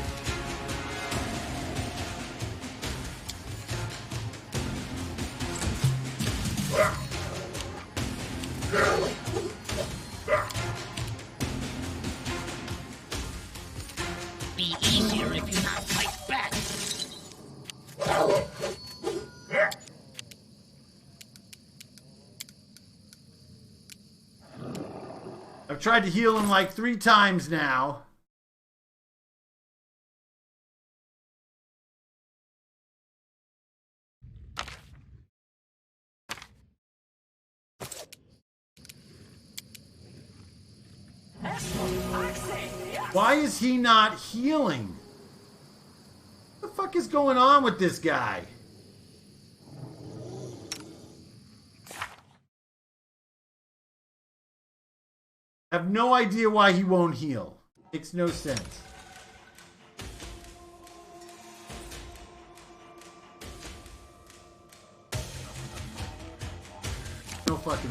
Speaker 8: Be easier if you not fight back.
Speaker 1: I've tried to heal him like 3 times now. Why is he not healing? What the fuck is going on with this guy? I have no idea why he won't heal. Makes no sense. No fucking...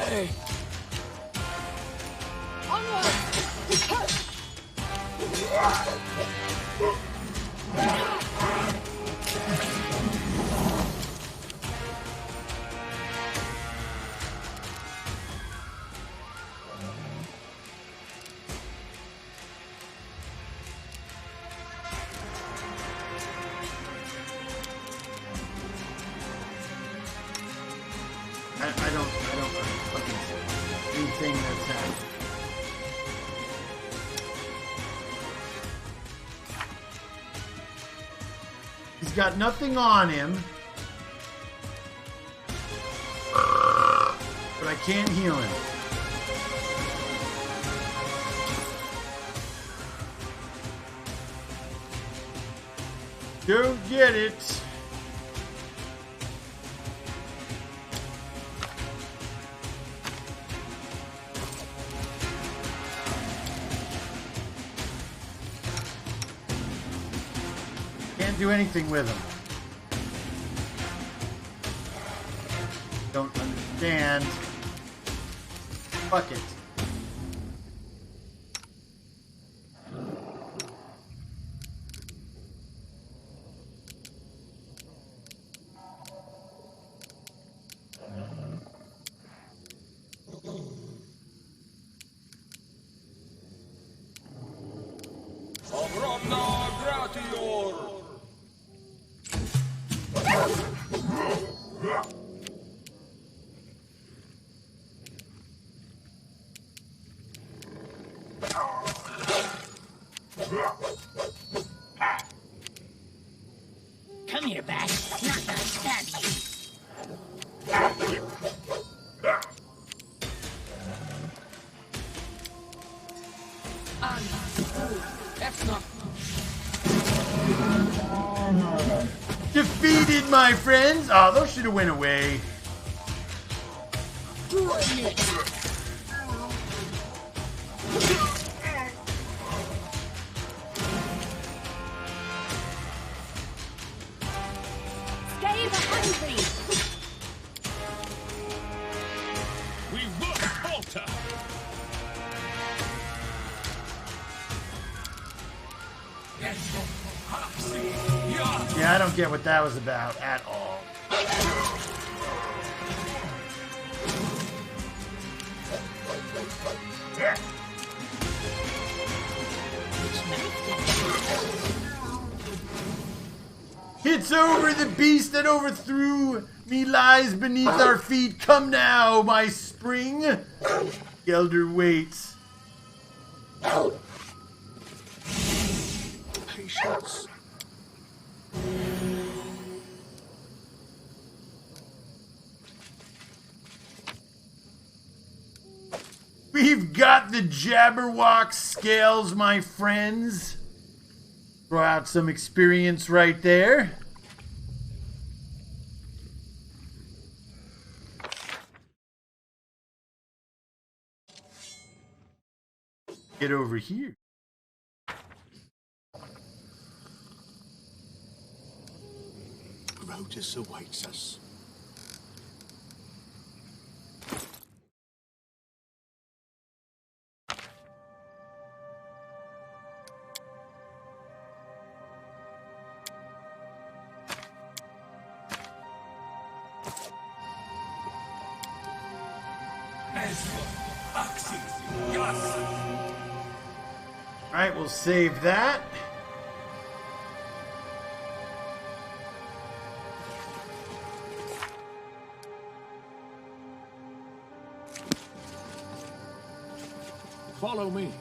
Speaker 7: Hey.
Speaker 1: I don't fucking see anything that's happening. He's got nothing on him. But I can't heal him. Don't get it. Can't do anything with him. Don't understand. Fuck it.
Speaker 8: Come here, Bat. Not gonna stab you.
Speaker 7: That's not...
Speaker 1: Defeated, my friends! Oh, those should have went away.
Speaker 8: Bring it.
Speaker 5: Stay behind me!
Speaker 7: We won't falter.
Speaker 1: Yeah, I don't get what that was about at all. It's over! The beast that overthrew me lies beneath our feet. Come now, my spring! The elder waits.
Speaker 7: Patience.
Speaker 1: We've got the Jabberwock scales, my friends. Throw out some experience right there. Get over here.
Speaker 6: Grotus awaits us.
Speaker 1: Alright, we'll save that.
Speaker 7: Follow me.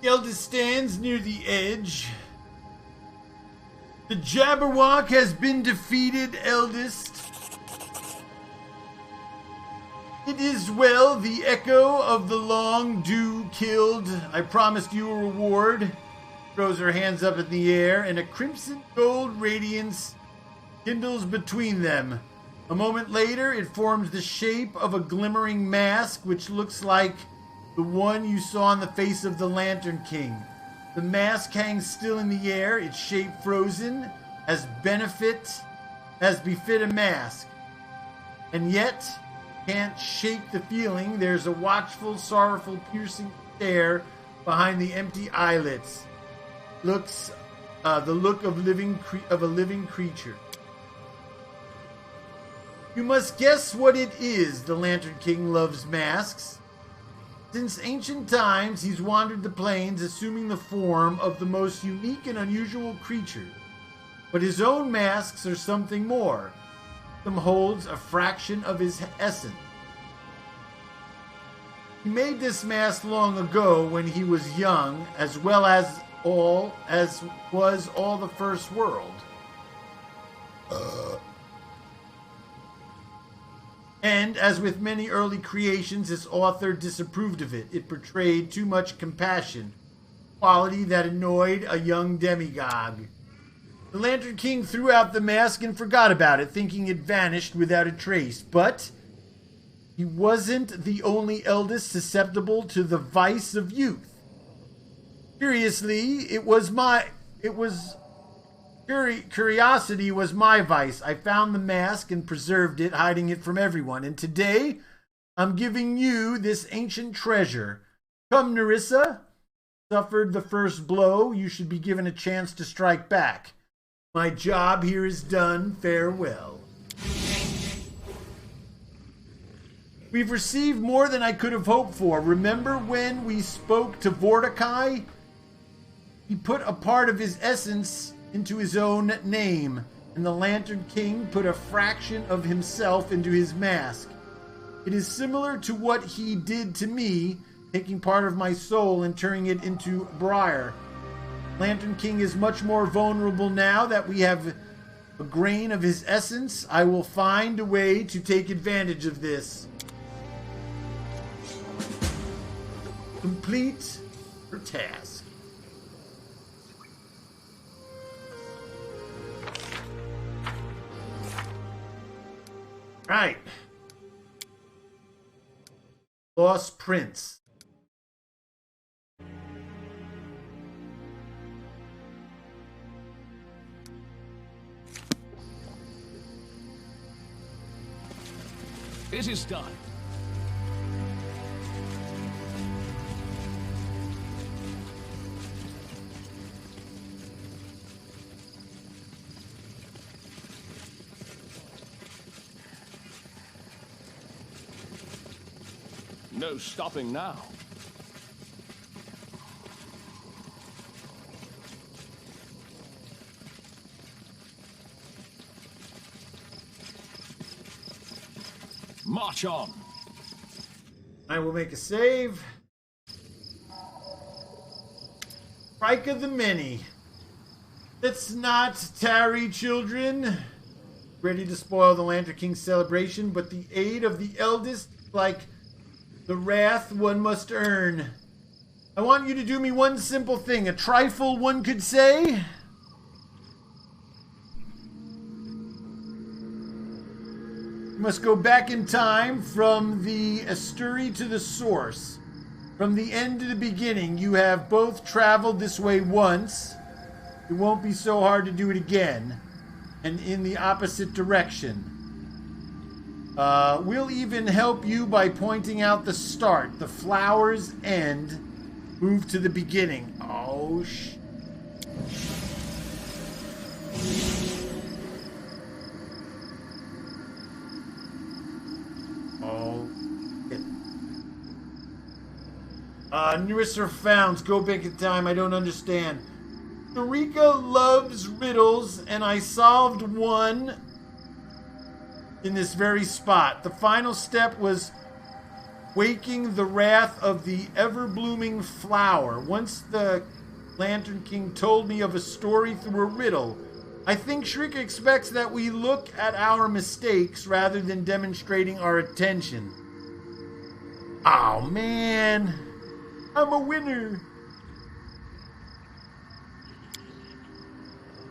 Speaker 1: The eldest stands near the edge. The Jabberwock has been defeated, eldest. It is well, the echo of the long dew killed. I promised you a reward. Throws her hands up in the air, and a crimson gold radiance kindles between them. A moment later, it forms the shape of a glimmering mask, which looks like the one you saw on the face of the Lantern King. The mask hangs still in the air, its shape frozen, as befit a mask. And yet, can't shake the feeling. There's a watchful, sorrowful, piercing stare behind the empty eyelids. Looks the look of a living creature. You must guess what it is. The Lantern King loves masks. Since ancient times, he's wandered the plains, assuming the form of the most unique and unusual creatures. But his own masks are something more. Them holds a fraction of his essence. He made this mask long ago when he was young, as well as was all the first world. And, as with many early creations, its author disapproved of it. It portrayed too much compassion, quality that annoyed a young demigod. The Lantern King threw out the mask and forgot about it, thinking it vanished without a trace. But he wasn't the only eldest susceptible to the vice of youth. Curiously, curiosity was my vice. I found the mask and preserved it, hiding it from everyone. And today, I'm giving you this ancient treasure. Come, Nyrissa. Suffered the first blow. You should be given a chance to strike back. My job here is done. Farewell. We've received more than I could have hoped for. Remember when we spoke to Vortikai? He put a part of his essence into his own name, and the Lantern King put a fraction of himself into his mask. It is similar to what he did to me, taking part of my soul and turning it into Briar. Lantern King is much more vulnerable now that we have a grain of his essence. I will find a way to take advantage of this. Complete her task. Right. Lost Prince.
Speaker 7: It is done. No stopping now. March on.
Speaker 1: I will make a save. Strike of the many. Let's not tarry, children. Ready to spoil the Lantern King's celebration, but the aid of the eldest, like the wrath one must earn. I want you to do me one simple thing, a trifle one could say. You must go back in time from the Asturi to the source. From the end to the beginning, you have both traveled this way once. It won't be so hard to do it again. And in the opposite direction. We'll even help you by pointing out the start. The flower's end. Move to the beginning. Oh, Nyrissa founds. Go back in time. I don't understand. Nyrissa loves riddles, and I solved one in this very spot. The final step was waking the wrath of the ever-blooming flower. Once the Lantern King told me of a story through a riddle. I think Shrika expects that we look at our mistakes rather than demonstrating our attention. Oh, man. I'm a winner.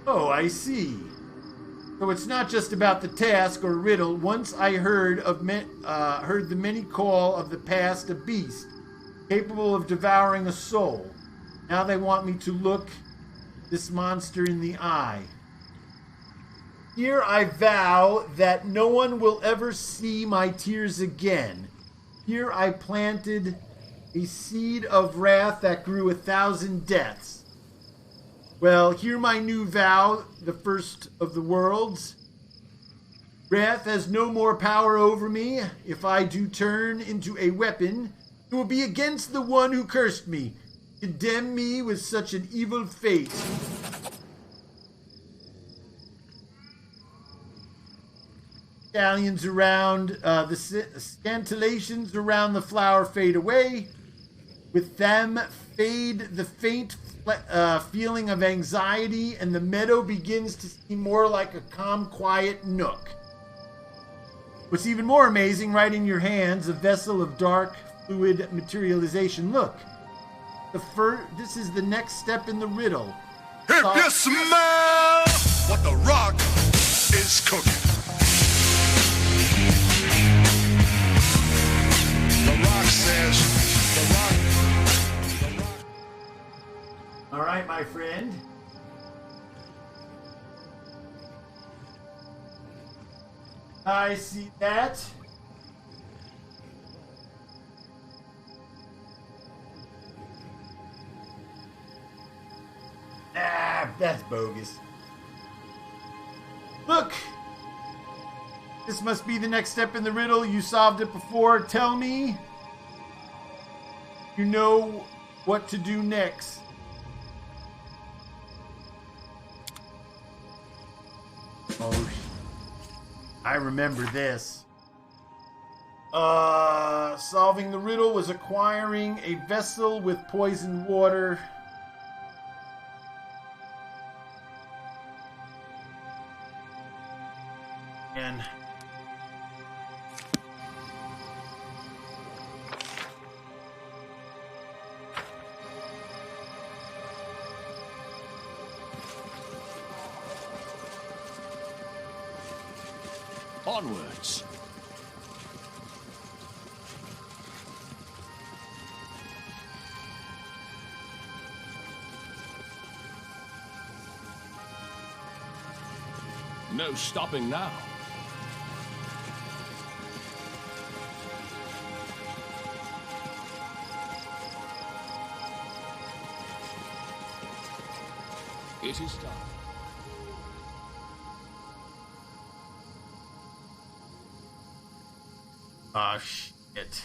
Speaker 1: Oh, I see. So it's not just about the task or riddle. Once I heard the many call of the past a beast, capable of devouring a soul. Now they want me to look this monster in the eye. Here I vow that no one will ever see my tears again. Here I planted a seed of wrath that grew 1,000 deaths. Well, hear my new vow, the first of the worlds. Wrath has no more power over me. If I do turn into a weapon, it will be against the one who cursed me. Condemn me with such an evil fate. Stallions around, the scintillations around the flower fade away. With them fade the faint feeling of anxiety, and the meadow begins to seem more like a calm, quiet nook. What's even more amazing, right in your hands, a vessel of dark, fluid materialization. Look, this is the next step in the riddle.
Speaker 9: If you smell what the rock is cooking. The rock says, the rock.
Speaker 1: All right, my friend. I see that. Ah, that's bogus. Look! This must be the next step in the riddle. You solved it before. Tell me you know what to do next. Oh, I remember this. Solving the riddle was acquiring a vessel with poisoned water. And
Speaker 7: onwards. No stopping now. It is done.
Speaker 1: Ah, shit.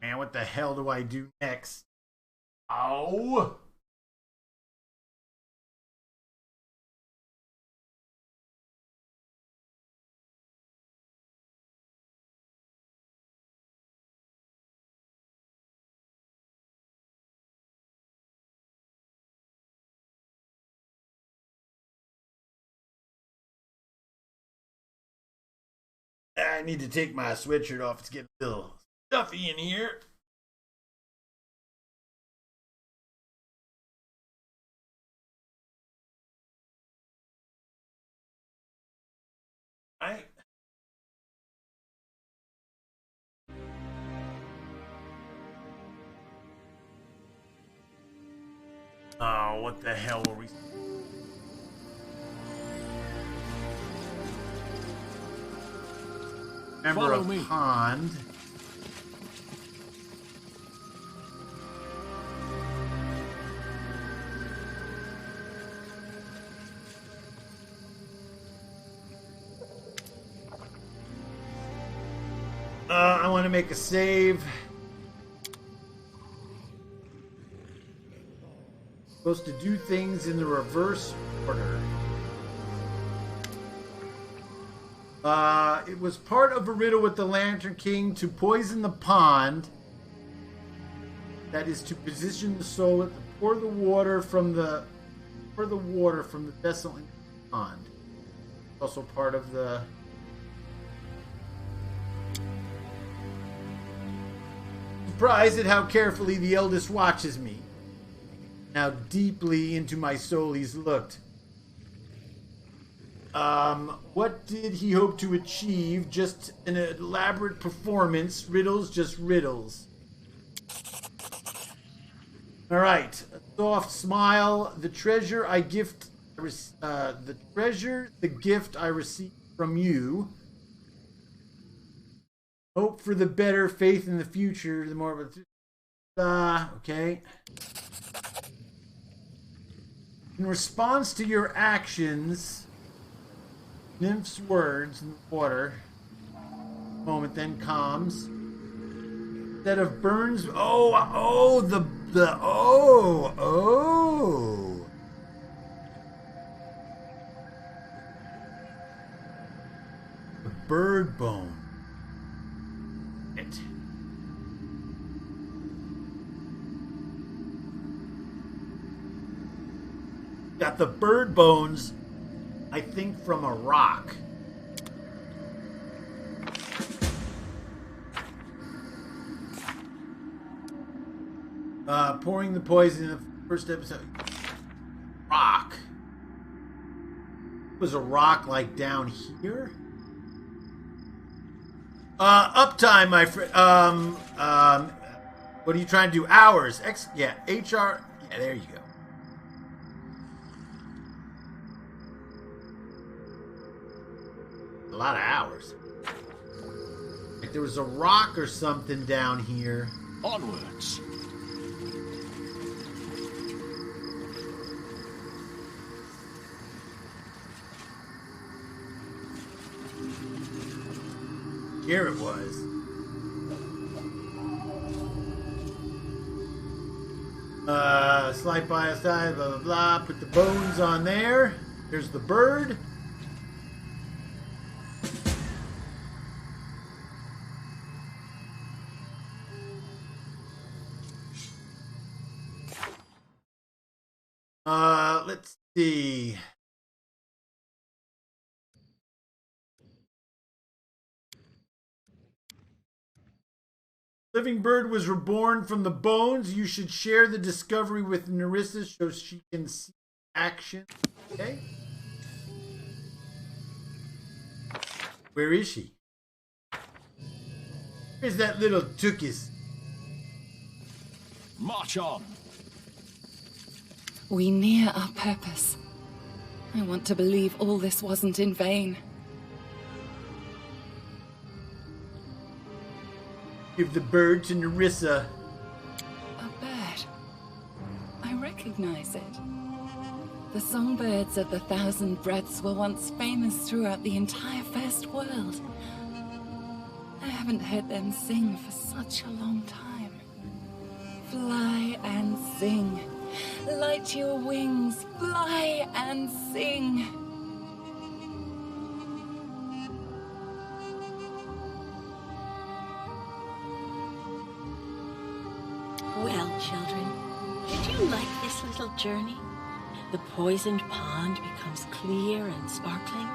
Speaker 1: Man, what the hell do I do next? Ow! I need to take my sweatshirt off. It's getting a little stuffy in here. right. Oh, what the hell were we? Remember
Speaker 7: Follow
Speaker 1: a
Speaker 7: me.
Speaker 1: pond. I want to make a save. Supposed to do things in the reverse order. It was part of a riddle with the Lantern King to poison the pond. That is to position the soul, pour the water from the vessel in the pond. Also part of the. Surprised at how carefully the eldest watches me. How deeply into my soul he's looked. What did he hope to achieve? Just an elaborate performance. Riddles, just riddles. Alright. A soft smile. The treasure, the gift I received from you. Hope for the better, faith in the future, the more... okay. In response to your actions, Nymph's words in the water, moment then calms. Instead of burns, the bird bone. Got the bird bones, I think, from a rock. Pouring the poison in the first episode. Rock. Was a rock like down here? Uptime, my friend. What are you trying to do? Hours. HR. Yeah, there you go. A lot of hours. Like there was a rock or something down here.
Speaker 7: Onwards.
Speaker 1: Here it was. Slide by a side, blah, blah, blah. Put the bones on there. Here's the bird. Let's see. Living bird was reborn from the bones. You should share the discovery with Nyrissa so she can see action. Okay. Where is she? Where's that little Tukis?
Speaker 7: March on.
Speaker 3: We near our purpose. I want to believe all this wasn't in vain.
Speaker 1: Give the bird to Nyrissa.
Speaker 3: A bird. I recognize it. The songbirds of the thousand breaths were once famous throughout the entire first world. I haven't heard them sing for such a long time. Fly and sing. Light your wings. Fly and sing.
Speaker 8: Well, children, did you like this little journey? The poisoned pond becomes clear and sparkling.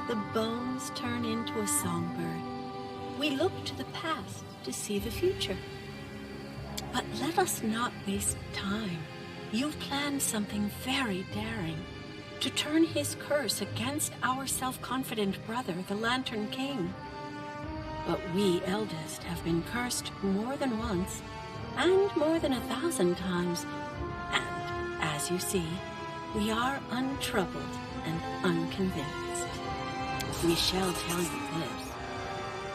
Speaker 8: The bones turn into a songbird. We look to the past to see the future. But let us not waste time. You've planned something very daring. to turn his curse against our self-confident brother, the Lantern King. But we eldest have been cursed more than once, and more than 1,000 times. And, as you see, we are untroubled and unconvinced. We shall tell you this.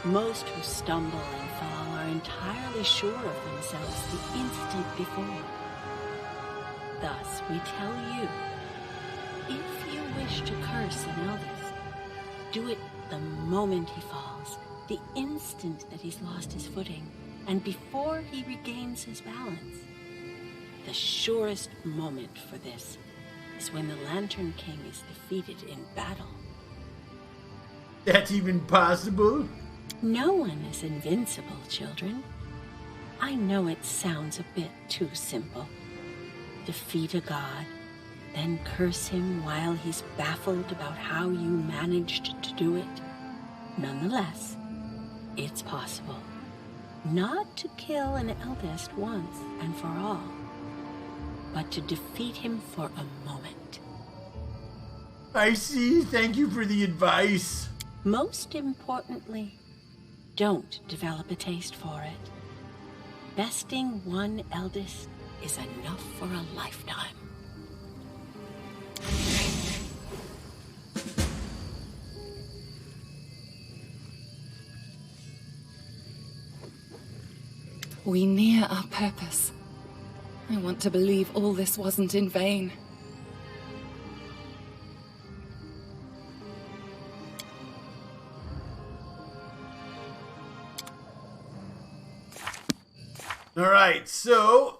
Speaker 8: Most who stumble and fall are entirely sure of themselves the instant before. Thus, we tell you, if you wish to curse an eldest, do it the moment he falls, the instant that he's lost his footing, and before he regains his balance. The surest moment for this is when the Lantern King is defeated in battle.
Speaker 1: That's even possible?
Speaker 8: No one is invincible, children. I know it sounds a bit too simple. Defeat a god, then curse him while he's baffled about how you managed to do it. Nonetheless, it's possible. Not to kill an eldest once and for all, but to defeat him for a moment.
Speaker 1: I see. Thank you for the advice.
Speaker 8: Most importantly, don't develop a taste for it. Besting one eldest is enough for a lifetime.
Speaker 3: We near our purpose. I want to believe all this wasn't in vain.
Speaker 1: All right, so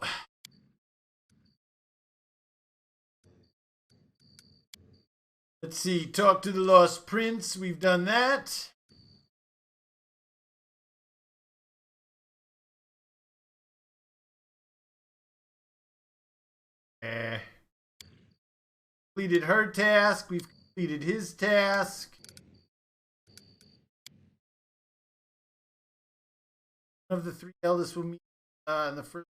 Speaker 1: let's see. Talk to the Lost Prince. We've done that. Completed her task. We've completed his task. One of the three eldest will meet in the first.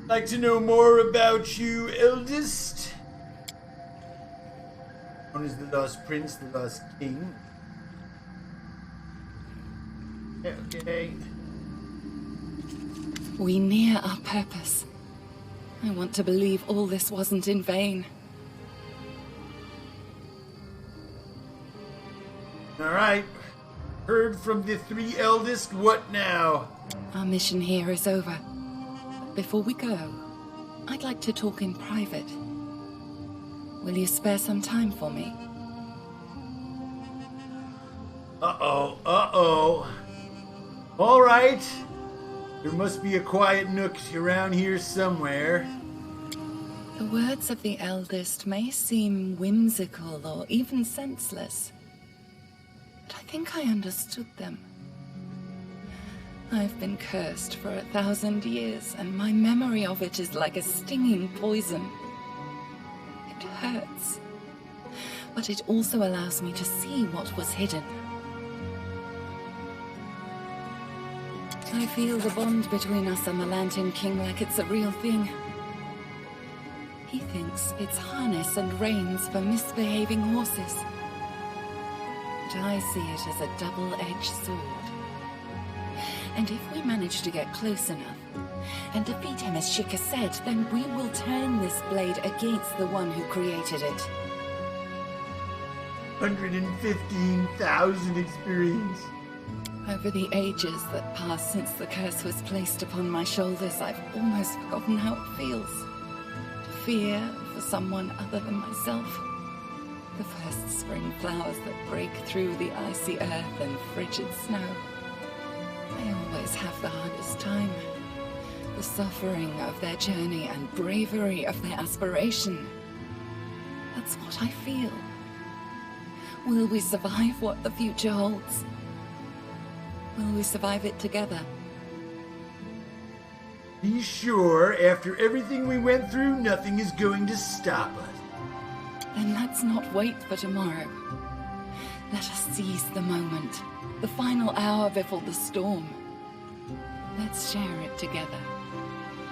Speaker 1: Like to know more about you, eldest? One is the Lost Prince, the Lost King. Okay.
Speaker 3: We near our purpose. I want to believe all this wasn't in vain.
Speaker 1: All right. Heard from the three eldest. What now?
Speaker 3: Our mission here is over. But before we go, I'd like to talk in private. Will you spare some time for me?
Speaker 1: Uh-oh. All right. There must be a quiet nook around here somewhere.
Speaker 3: The words of the eldest may seem whimsical or even senseless, but I think I understood them. I've been cursed for 1,000 years, and my memory of it is like a stinging poison. It hurts, but it also allows me to see what was hidden. I feel the bond between us and the Lantern King like it's a real thing. He thinks it's harness and reins for misbehaving horses. But I see it as a double-edged sword. And if we manage to get close enough and defeat him as Shika said, then we will turn this blade against the one who created it.
Speaker 1: 115,000 experience.
Speaker 3: Over the ages that passed since the curse was placed upon my shoulders, I've almost forgotten how it feels. To fear for someone other than myself. The first spring flowers that break through the icy earth and frigid snow. They always have the hardest time. The suffering of their journey and bravery of their aspiration. That's what I feel. Will we survive what the future holds? Will we survive it together?
Speaker 1: Be sure, after everything we went through, nothing is going to stop us.
Speaker 3: Then let's not wait for tomorrow. Let us seize the moment, the final hour before the storm. Let's share it together,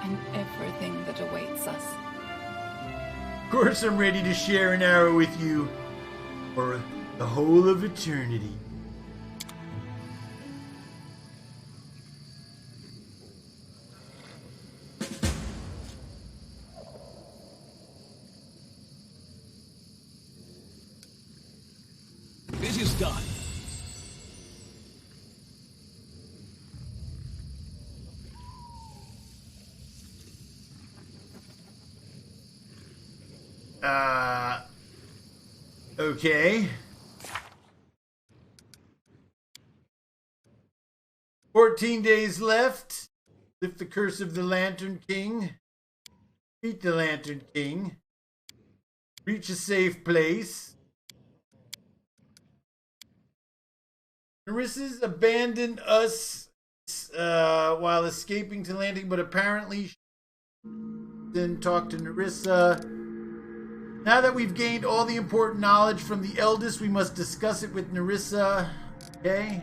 Speaker 3: and everything that awaits us.
Speaker 1: Of course I'm ready to share an hour with you for the whole of eternity.
Speaker 7: It is done.
Speaker 1: Okay. 14 days left. Lift the curse of the Lantern King. Beat the Lantern King. Reach a safe place. Nyrissa's abandoned us while escaping to landing, but apparently she didn't talk to Nyrissa. Now that we've gained all the important knowledge from the eldest, we must discuss it with Nyrissa. Okay?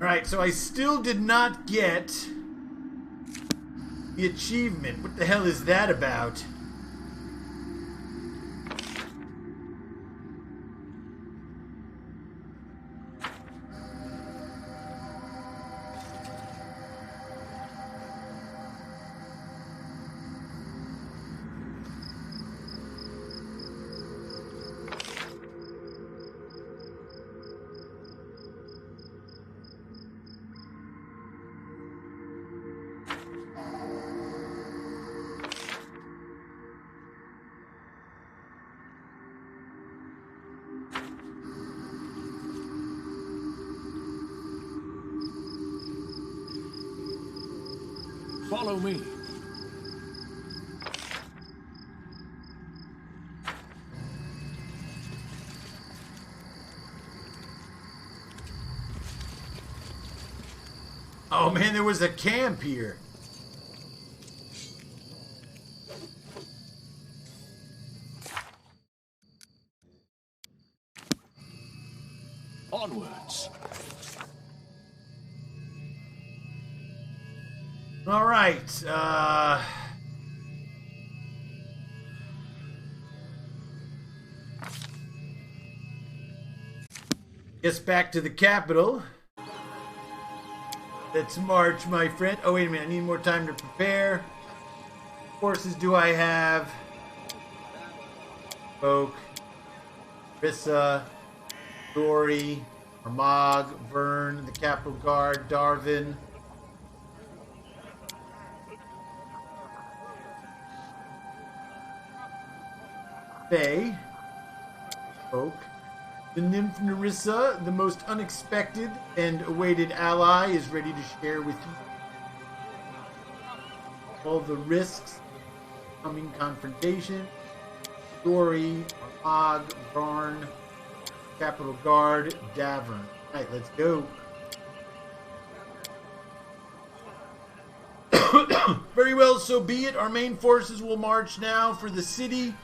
Speaker 1: Alright, so I still did not get the achievement. What the hell is that about?
Speaker 7: Follow me.
Speaker 1: Oh man, there was a camp here.
Speaker 7: Onwards.
Speaker 1: All right. Guess back to the capital. Let's march, my friend. Oh, wait a minute. I need more time to prepare. What forces do I have? Oak, Rissa, Dory, Armagh, Vern, the Capital Guard, Darvin. Faye, Oak, the nymph Nyrissa, the most unexpected and awaited ally, is ready to share with you all the risks of coming confrontation. Dory, Armagh, Varn, Capital Guard, Davern. All right, let's go. Very well, so be it. Our main forces will march now for the city.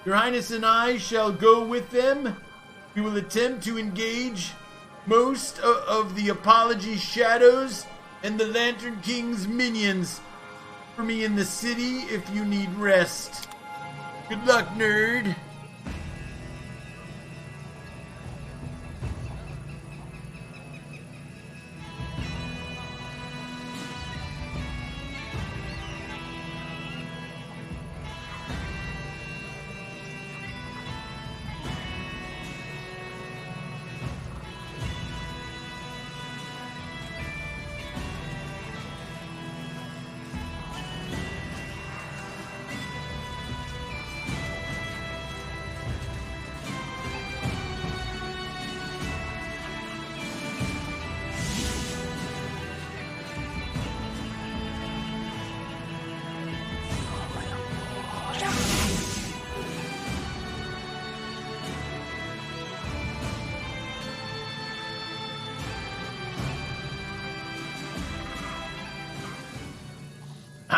Speaker 1: Your Highness and I shall go with them. We will attempt to engage most of the Apology Shadows and the Lantern King's minions. For me in the city if you need rest. Good luck, nerd.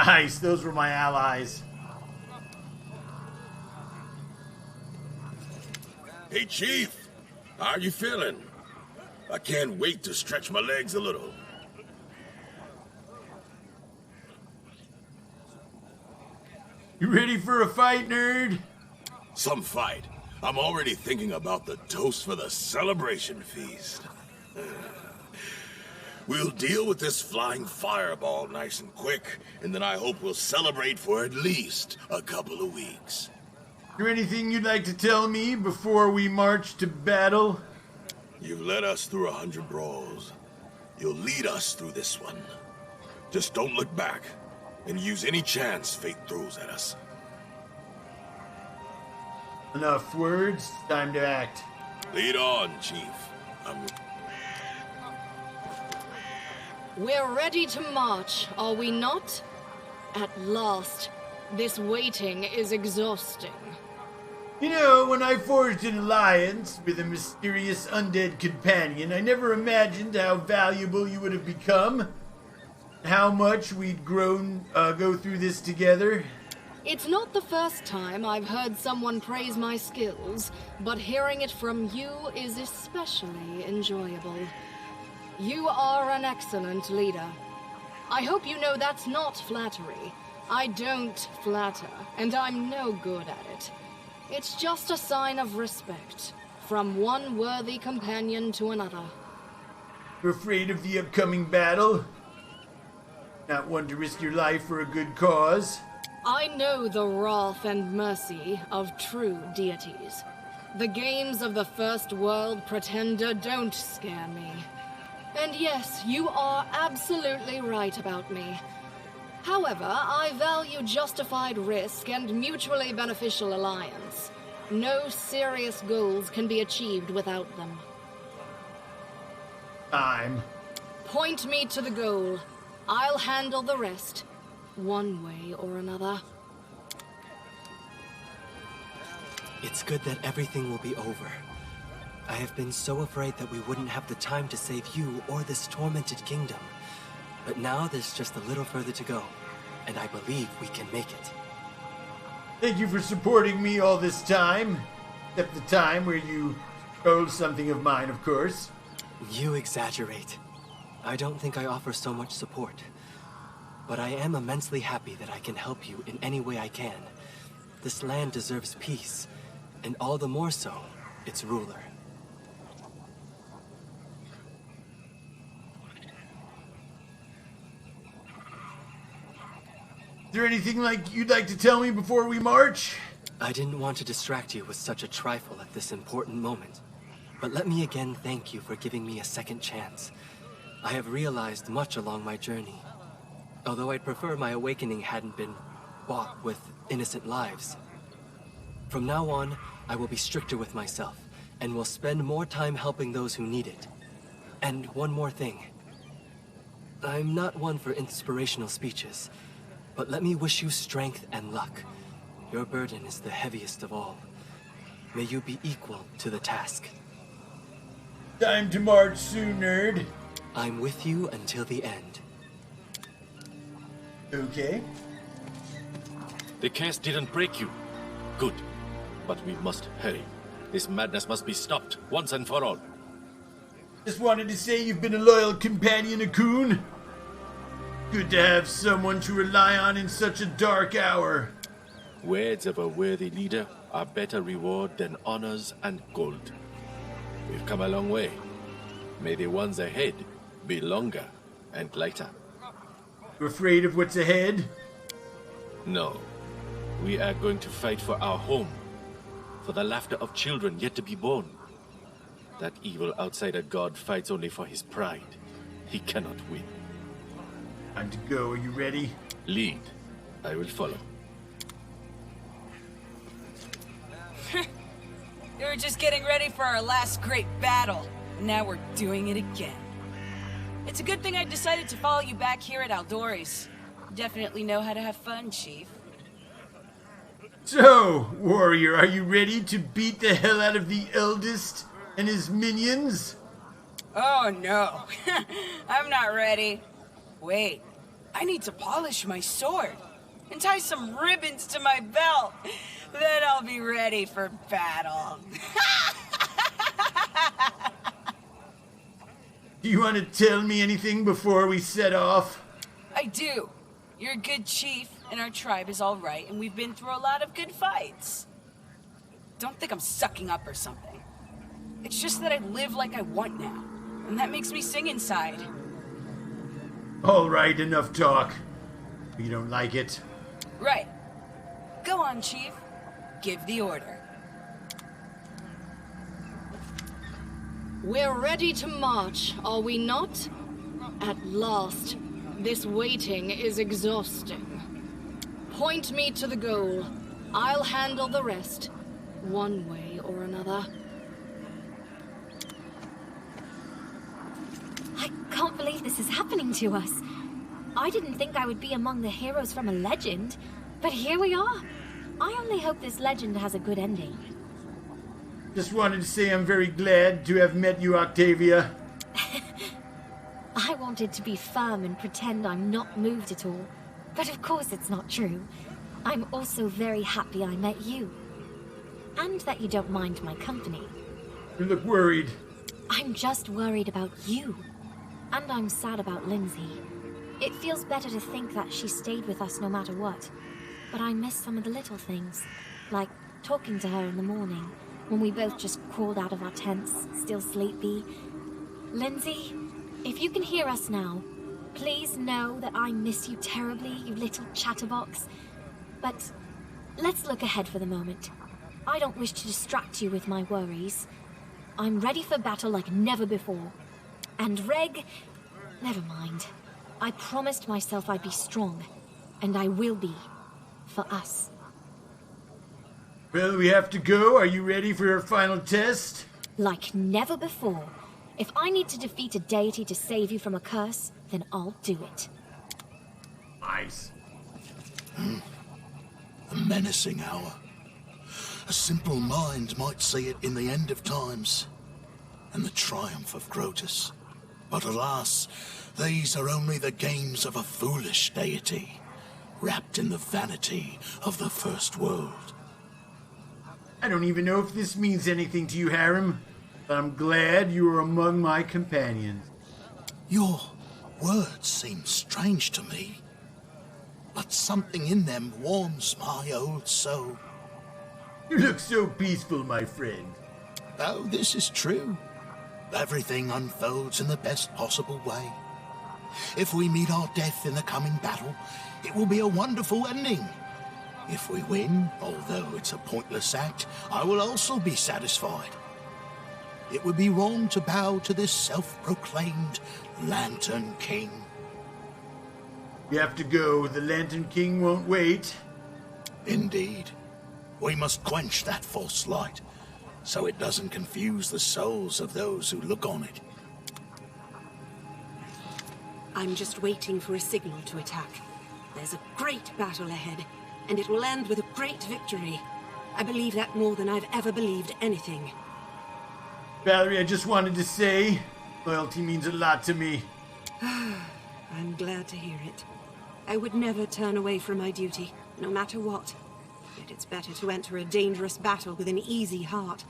Speaker 1: Nice, those were my allies.
Speaker 9: Hey, Chief. How are you feeling? I can't wait to stretch my legs a little.
Speaker 1: You ready for a fight, nerd?
Speaker 9: Some fight. I'm already thinking about the toast for the celebration feast. We'll deal with this flying fireball nice and quick, and then I hope we'll celebrate for at least a couple of weeks.
Speaker 1: Is there anything you'd like to tell me before we march to battle?
Speaker 9: You've led us through 100 brawls. You'll lead us through this one. Just don't look back, and use any chance fate throws at us.
Speaker 1: Enough words, time to act.
Speaker 9: Lead on, Chief.
Speaker 10: We're ready to march, are we not? At last. This waiting is exhausting.
Speaker 1: You know, when I forged an alliance with a mysterious undead companion, I never imagined how valuable you would have become. How much we'd grown, go through this together.
Speaker 10: It's not the first time I've heard someone praise my skills, but hearing it from you is especially enjoyable. You are an excellent leader. I hope you know that's not flattery. I don't flatter, and I'm no good at it. It's just a sign of respect, from one worthy companion to another.
Speaker 1: You're afraid of the upcoming battle? Not one to risk your life for a good cause?
Speaker 10: I know the wrath and mercy of true deities. The games of the First World Pretender don't scare me. And yes, you are absolutely right about me. However, I value justified risk and mutually beneficial alliance. No serious goals can be achieved without them.
Speaker 1: Time.
Speaker 10: Point me to the goal. I'll handle the rest, one way or another.
Speaker 11: It's good that everything will be over. I have been so afraid that we wouldn't have the time to save you or this tormented kingdom. But now there's just a little further to go, and I believe we can make it.
Speaker 1: Thank you for supporting me all this time. Except the time where you stole something of mine, of course.
Speaker 11: You exaggerate. I don't think I offer so much support. But I am immensely happy that I can help you in any way I can. This land deserves peace, and all the more so, its ruler.
Speaker 1: Is there anything you'd like to tell me before we march?
Speaker 11: I didn't want to distract you with such a trifle at this important moment. But let me again thank you for giving me a second chance. I have realized much along my journey. Although I'd prefer my awakening hadn't been bought with innocent lives. From now on, I will be stricter with myself, and will spend more time helping those who need it. And one more thing. I'm not one for inspirational speeches, but let me wish you strength and luck. Your burden is the heaviest of all. May you be equal to the task.
Speaker 1: Time to march soon, nerd.
Speaker 11: I'm with you until the end.
Speaker 1: Okay.
Speaker 12: The case didn't break you. Good. But we must hurry. This madness must be stopped once and for all.
Speaker 1: Just wanted to say you've been a loyal companion, Akun. Good to have someone to rely on in such a dark hour.
Speaker 12: Words of a worthy leader are better reward than honors and gold. We've come a long way. May the ones ahead be longer and lighter.
Speaker 1: You're afraid of what's ahead?
Speaker 12: No. We are going to fight for our home. For the laughter of children yet to be born. That evil outsider god fights only for his pride. He cannot win.
Speaker 1: Time to go. Are you ready?
Speaker 12: Lead. I will follow.
Speaker 13: We were just getting ready for our last great battle. Now we're doing it again. It's a good thing I decided to follow you back here at Aldori's. Definitely know how to have fun, Chief.
Speaker 1: So, warrior, are you ready to beat the hell out of the eldest and his minions?
Speaker 13: Oh no, I'm not ready. Wait, I need to polish my sword and tie some ribbons to my belt. Then I'll be ready for battle.
Speaker 1: Do you want to tell me anything before we set off?
Speaker 13: I do. You're a good chief, and our tribe is all right, and we've been through a lot of good fights. Don't think I'm sucking up or something. It's just that I live like I want now, and that makes me sing inside.
Speaker 1: All right, enough talk. You don't like it?
Speaker 13: Right. Go on, Chief. Give the order.
Speaker 10: We're ready to march, are we not? At last. This waiting is exhausting. Point me to the goal. I'll handle the rest, one way or another.
Speaker 5: I can't believe this is happening to us. I didn't think I would be among the heroes from a legend, but here we are. I only hope this legend has a good ending.
Speaker 1: Just wanted to say I'm very glad to have met you, Octavia.
Speaker 5: I wanted to be firm and pretend I'm not moved at all, but of course it's not true. I'm also very happy I met you. And that you don't mind my company.
Speaker 1: You look worried.
Speaker 5: I'm just worried about you. And I'm sad about Lindsay. It feels better to think that she stayed with us no matter what. But I miss some of the little things, like talking to her in the morning, when we both just crawled out of our tents, still sleepy. Lindsay, if you can hear us now, please know that I miss you terribly, you little chatterbox. But let's look ahead for the moment. I don't wish to distract you with my worries. I'm ready for battle like never before. And Reg, never mind. I promised myself I'd be strong, and I will be. For us.
Speaker 1: Well, we have to go. Are you ready for your final test?
Speaker 5: Like never before. If I need to defeat a deity to save you from a curse, then I'll do it.
Speaker 1: Nice.
Speaker 6: A menacing hour. A simple mind might see it in the end of times, and the triumph of Grotus. But alas, these are only the games of a foolish deity, wrapped in the vanity of the first world.
Speaker 1: I don't even know if this means anything to you, Harem, but I'm glad you are among my companions.
Speaker 6: Your words seem strange to me, but something in them warms my old soul.
Speaker 1: You look so peaceful, my friend.
Speaker 6: Oh, this is true. Everything unfolds in the best possible way. If we meet our death in the coming battle, it will be a wonderful ending. If we win, although it's a pointless act, I will also be satisfied. It would be wrong to bow to this self-proclaimed Lantern King.
Speaker 1: We have to go. The Lantern King won't wait.
Speaker 6: Indeed. We must quench that false light, so it doesn't confuse the souls of those who look on it.
Speaker 8: I'm just waiting for a signal to attack. There's a great battle ahead, and it will end with a great victory. I believe that more than I've ever believed anything.
Speaker 1: Valerie, I just wanted to say, loyalty means a lot to me.
Speaker 8: I'm glad to hear it. I would never turn away from my duty, no matter what. Yet it's better to enter a dangerous battle with an easy heart,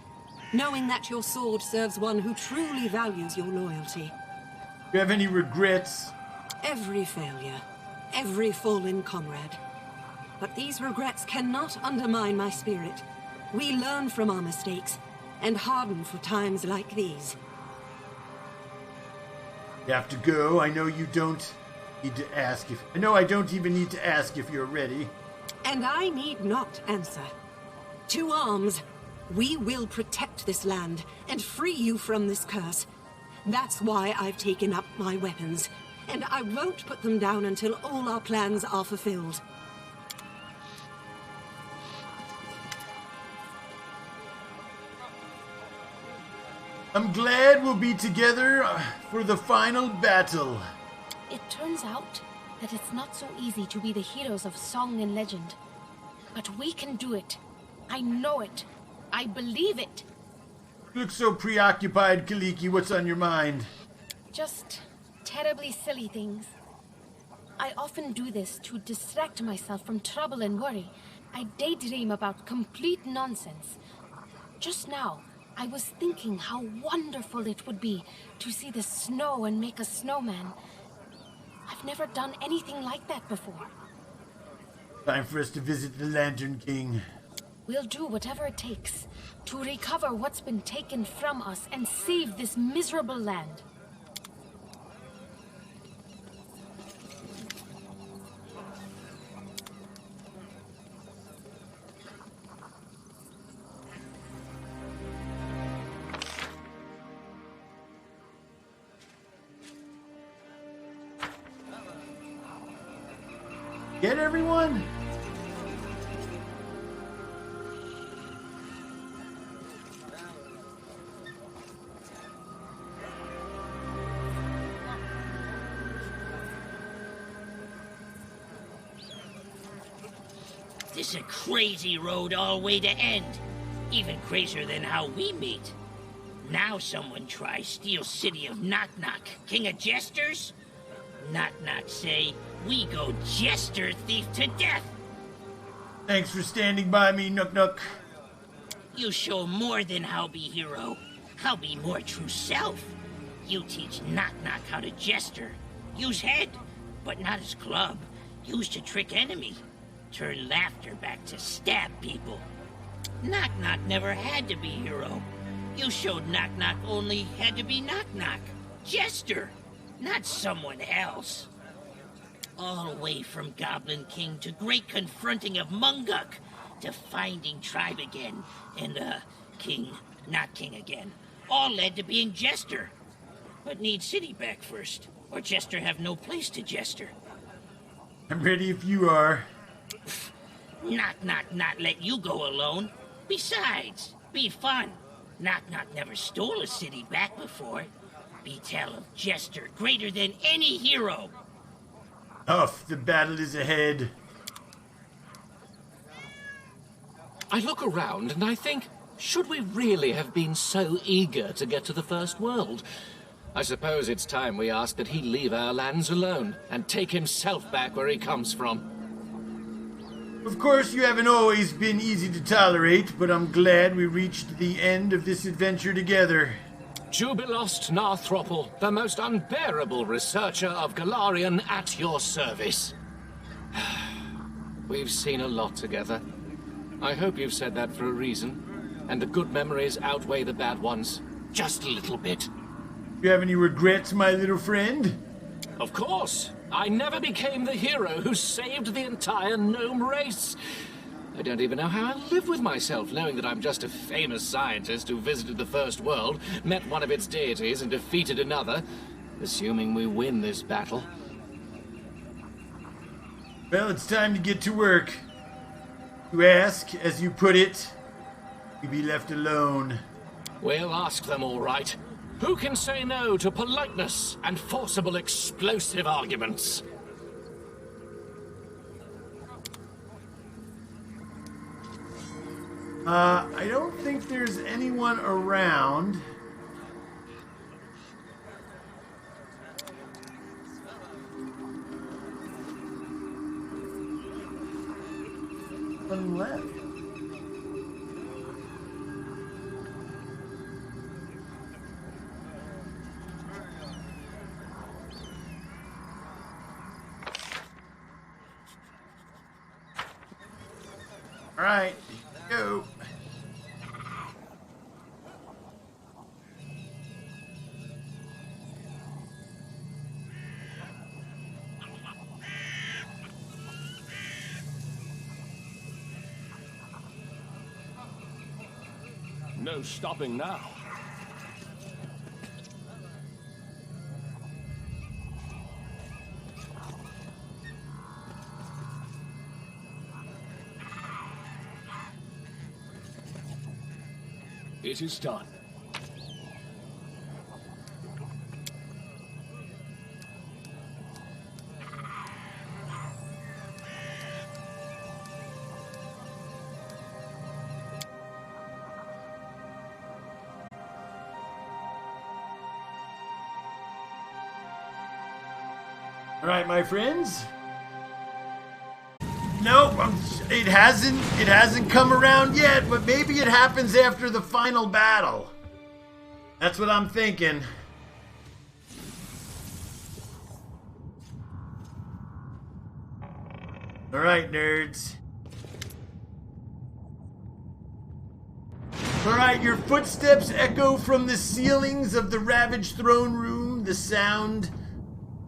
Speaker 8: knowing that your sword serves one who truly values your loyalty.
Speaker 1: Do you have any regrets?
Speaker 8: Every failure, every fallen comrade. But these regrets cannot undermine my spirit. We learn from our mistakes, and harden for times like these.
Speaker 1: You have to go. I know you don't need to ask if... I know I don't even need to ask if you're ready.
Speaker 8: And I need not answer. To arms! We will protect this land, and free you from this curse. That's why I've taken up my weapons, and I won't put them down until all our plans are fulfilled.
Speaker 1: I'm glad we'll be together for the final battle.
Speaker 14: It turns out that it's not so easy to be the heroes of song and legend. But we can do it. I know it. I believe it.
Speaker 1: You look so preoccupied, Kaliki. What's on your mind?
Speaker 14: Just terribly silly things. I often do this to distract myself from trouble and worry. I daydream about complete nonsense. Just now, I was thinking how wonderful it would be to see the snow and make a snowman. I've never done anything like that before.
Speaker 1: Time for us to visit the Lantern King.
Speaker 14: We'll do whatever it takes to recover what's been taken from us and save this miserable land.
Speaker 1: Get everyone?
Speaker 15: This a crazy road all way to end. Even crazier than how we meet. Now someone tries steal city of Knock Knock, king of jesters? Knock Knock say, we go jester thief to death.
Speaker 1: Thanks for standing by me, Nook Nook.
Speaker 15: You show more than how be hero. How be more true self. You teach Knock Knock how to jester. Use head, but not as club. Use to trick enemy. Turn laughter back to stab people. Knock Knock never had to be hero. You showed Knock Knock only had to be Knock Knock. Jester, not someone else. All the way from Goblin King to great confronting of Munguk, to finding tribe again, and, king, not king again. All led to being Jester. But need city back first, or Jester have no place to Jester.
Speaker 1: I'm ready if you are.
Speaker 15: Knock Knock not let you go alone. Besides, be fun. Knock Knock never stole a city back before. Be tell of Jester greater than any hero.
Speaker 1: The battle is ahead.
Speaker 16: I look around and I think, should we really have been so eager to get to the First World? I suppose it's time we ask that he leave our lands alone and take himself back where he comes from.
Speaker 1: Of course, you haven't always been easy to tolerate, but I'm glad we reached the end of this adventure together.
Speaker 16: Jubilost Narthropple, the most unbearable researcher of Galarian, at your service. We've seen a lot together. I hope you've said that for a reason, and the good memories outweigh the bad ones. Just a little bit.
Speaker 1: You have any regrets, my little friend?
Speaker 16: Of course! I never became the hero who saved the entire gnome race. I don't even know how I live with myself, knowing that I'm just a famous scientist who visited the First World, met one of its deities, and defeated another, assuming we win this battle.
Speaker 1: Well, it's time to get to work. You ask, as you put it, you be left alone.
Speaker 16: We'll ask them, all right. Who can say no to politeness and forcible explosive arguments?
Speaker 1: I don't think there's anyone around. One left. All right, go.
Speaker 7: No stopping now. It is done.
Speaker 1: All right, my friends. Nope, it hasn't come around yet, but maybe it happens after the final battle. That's what I'm thinking. All right, nerds. All right, your footsteps echo from the ceilings of the ravaged throne room. The sound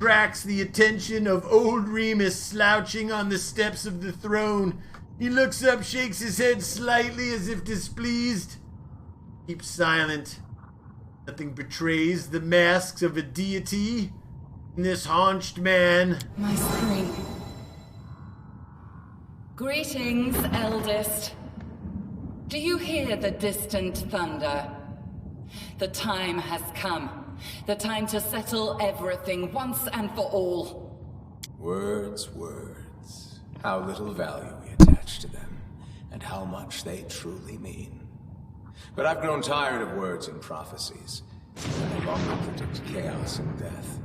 Speaker 1: attracts the attention of old Remus slouching on the steps of the throne. He looks up, shakes his head slightly as if displeased. Keeps silent. Nothing betrays the masks of a deity in this haunched man.
Speaker 3: My screen. Greetings, eldest. Do you hear the distant thunder? The time has come. The time to settle everything once and for all.
Speaker 2: Words, words. How little value we attach to them, and how much they truly mean. But I've grown tired of words and prophecies. I no longer predict chaos and death.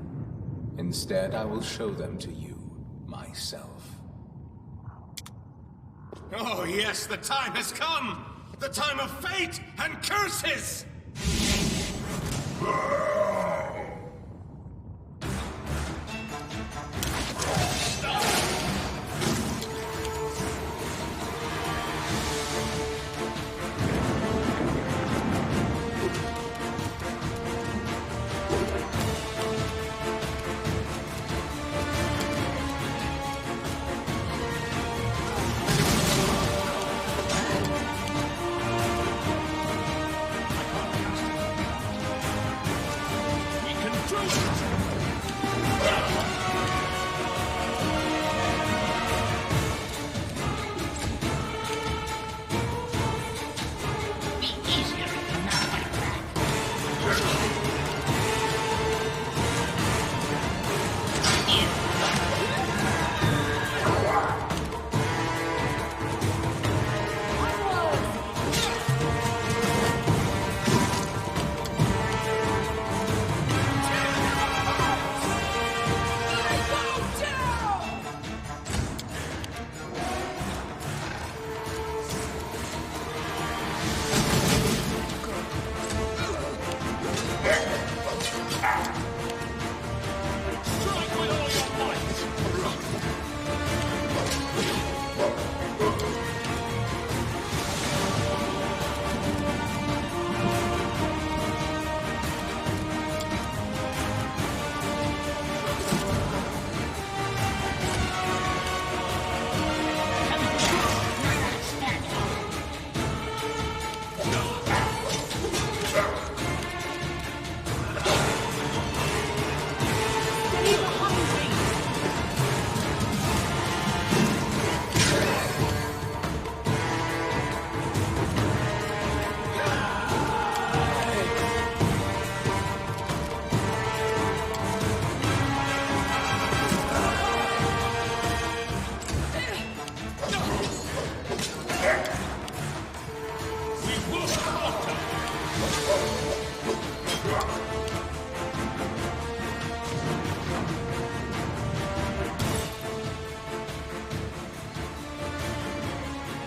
Speaker 2: Instead, I will show them to you, myself.
Speaker 9: Oh yes, the time has come! The time of fate and curses!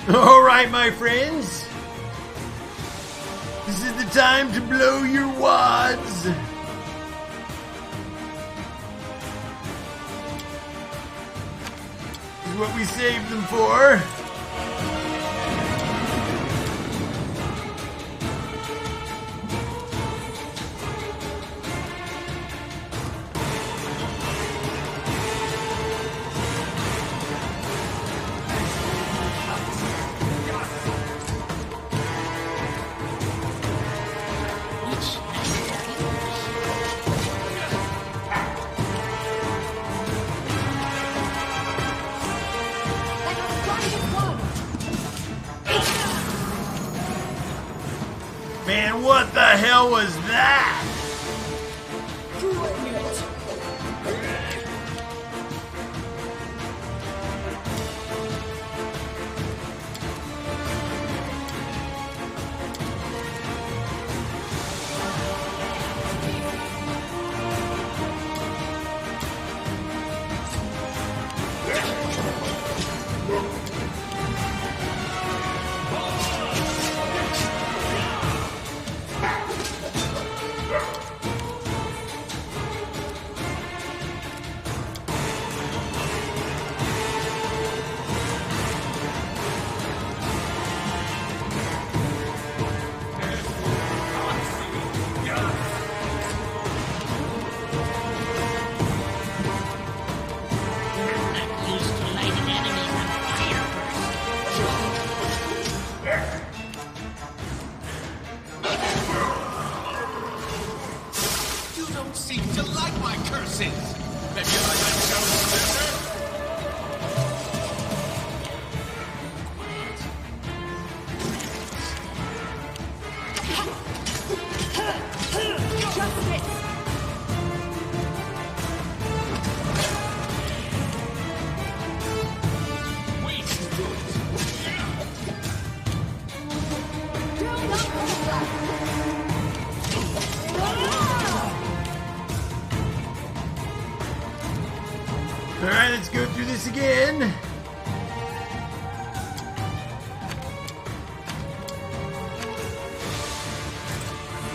Speaker 1: All right, my friends. This is the time to blow your wads. This is what we saved them for. Man, what the hell was that?
Speaker 3: Bring it.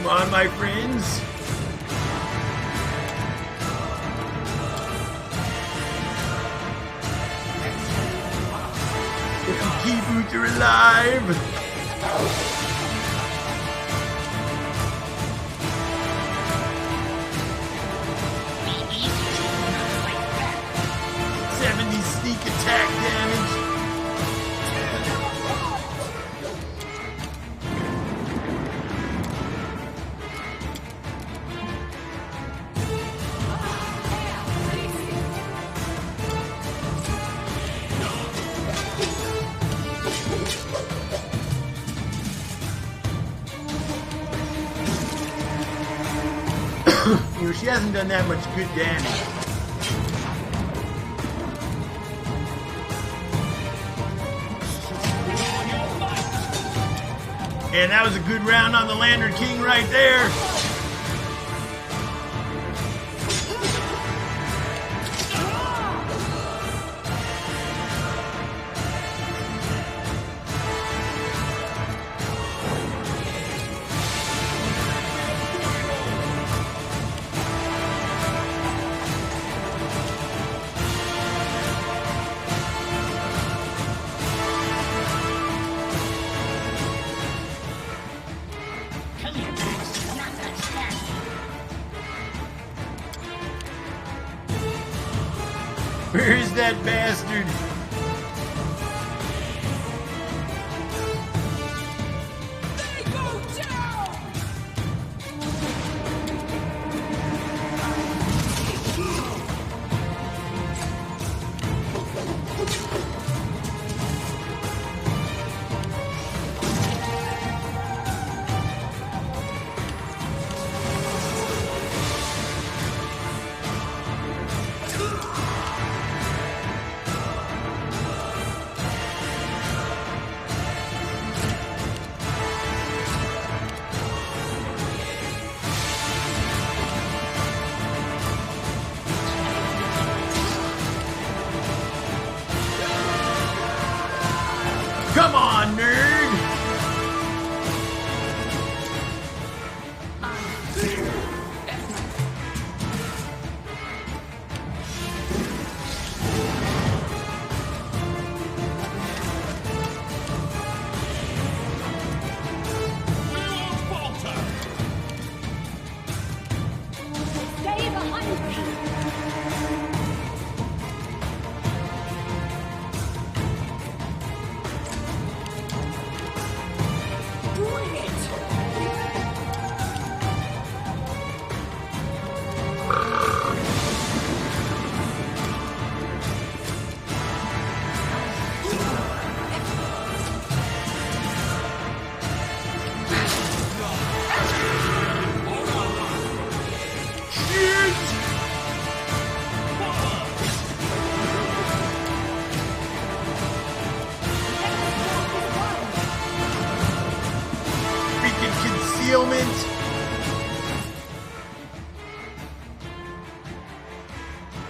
Speaker 1: Come on, my friends. If we keep Euther alive. Sneak attack damage. You know, she hasn't done that much good damage. And that was a good round on the Lantern King right there. Where is that bastard?
Speaker 13: They go down!
Speaker 1: Come on, nerd!
Speaker 14: Stay behind me!
Speaker 13: Bring it!
Speaker 1: Freaking concealment!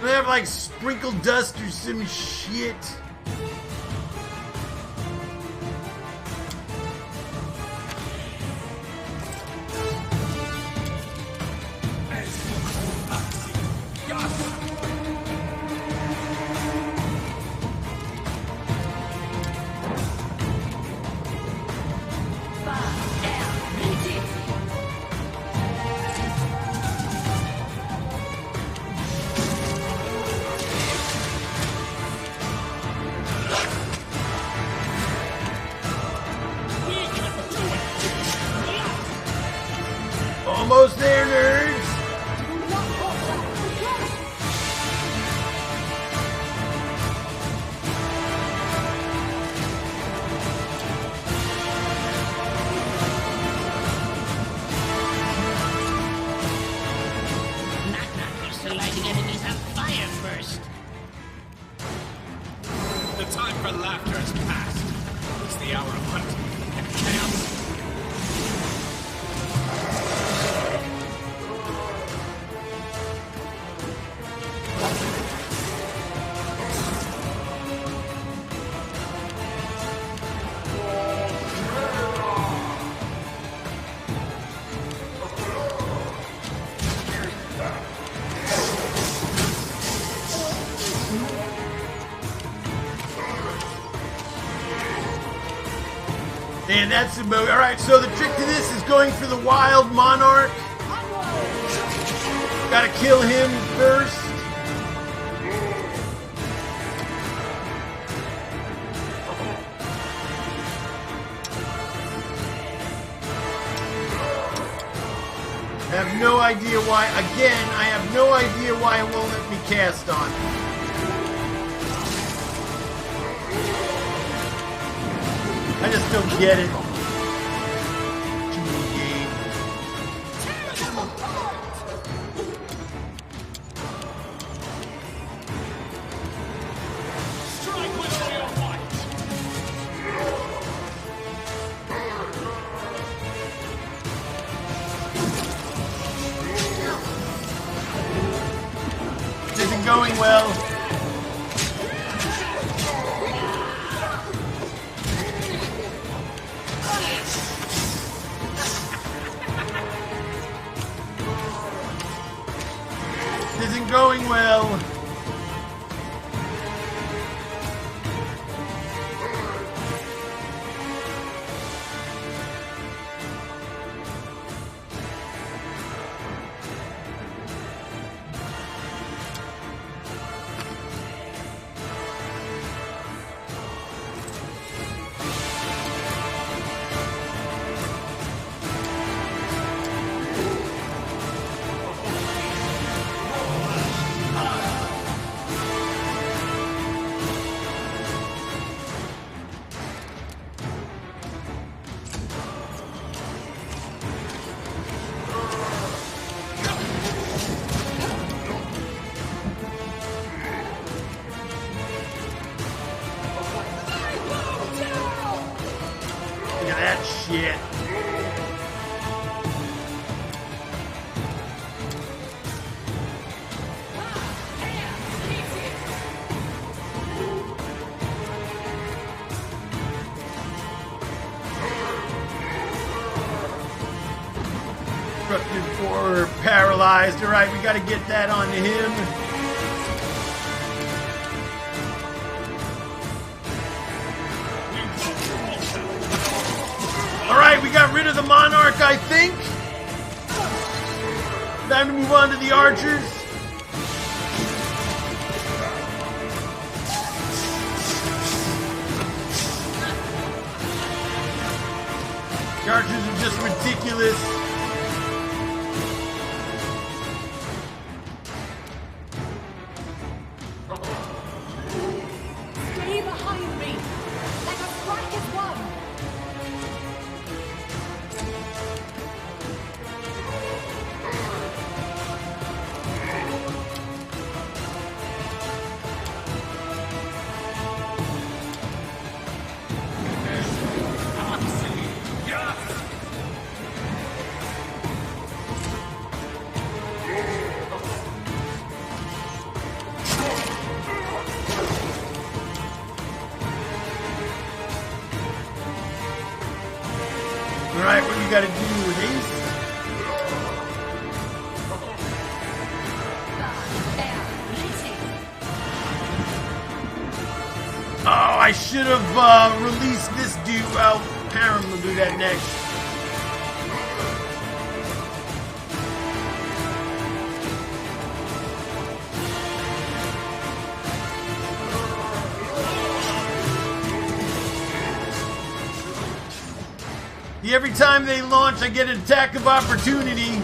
Speaker 1: They have like sprinkled dust or some shit. And that's about... Alright, so the trick to this is going for the wild monarch. Gotta kill him first. I have no idea why. Again, I have no idea why it won't let me cast on. I just don't get it. Cheating game.
Speaker 16: Strike with all your might.
Speaker 1: This isn't going well. This isn't going well. Look at that shit. Disrupted or paralyzed. Alright, we gotta get that onto him. Alright, we got rid of the monarch, I think. Time to move on to the archers. The archers are just ridiculous.
Speaker 17: Stay behind me. Let us strike as one.
Speaker 1: Alright, what do you gotta do with haste? Oh, I should have released this dude. Well, Aaron will do that next. Every time they launch, I get an attack of opportunity.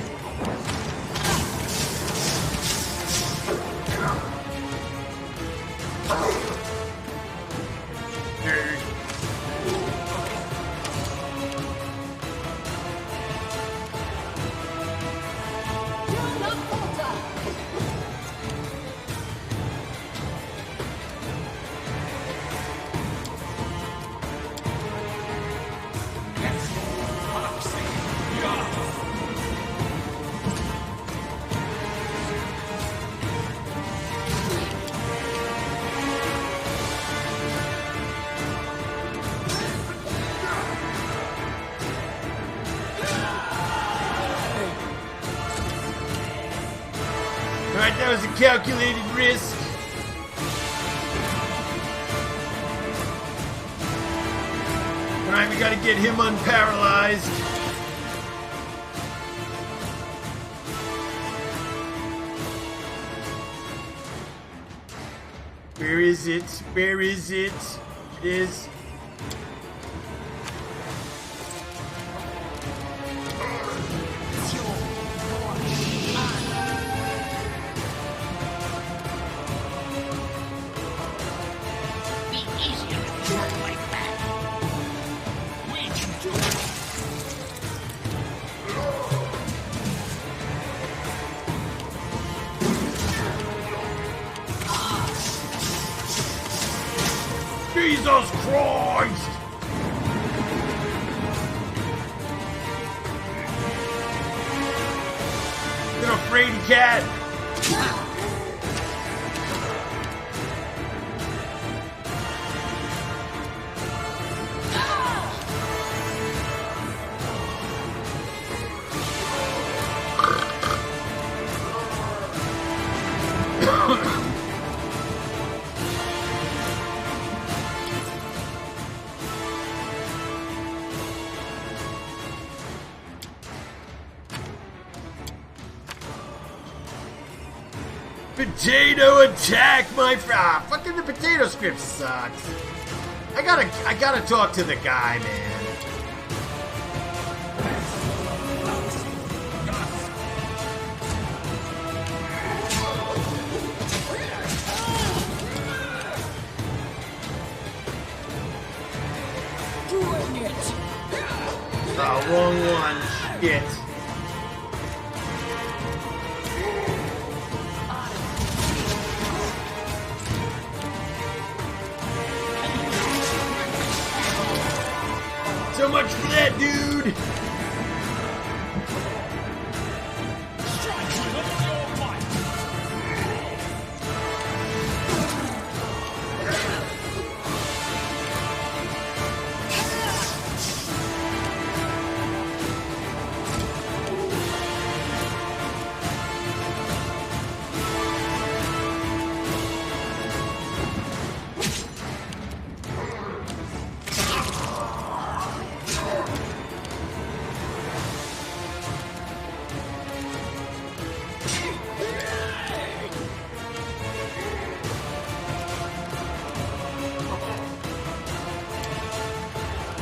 Speaker 1: Alright, that was a calculated risk. Alright, we gotta get him unparalyzed. Where is it? Where is it? It is. Jesus Christ! You're a fraidy cat! Potato attack, my friend! Ah, fucking the potato script sucks. I gotta talk to the guy, man.
Speaker 13: Doing it.
Speaker 1: Oh, wrong one. Shit. So much for that, dude!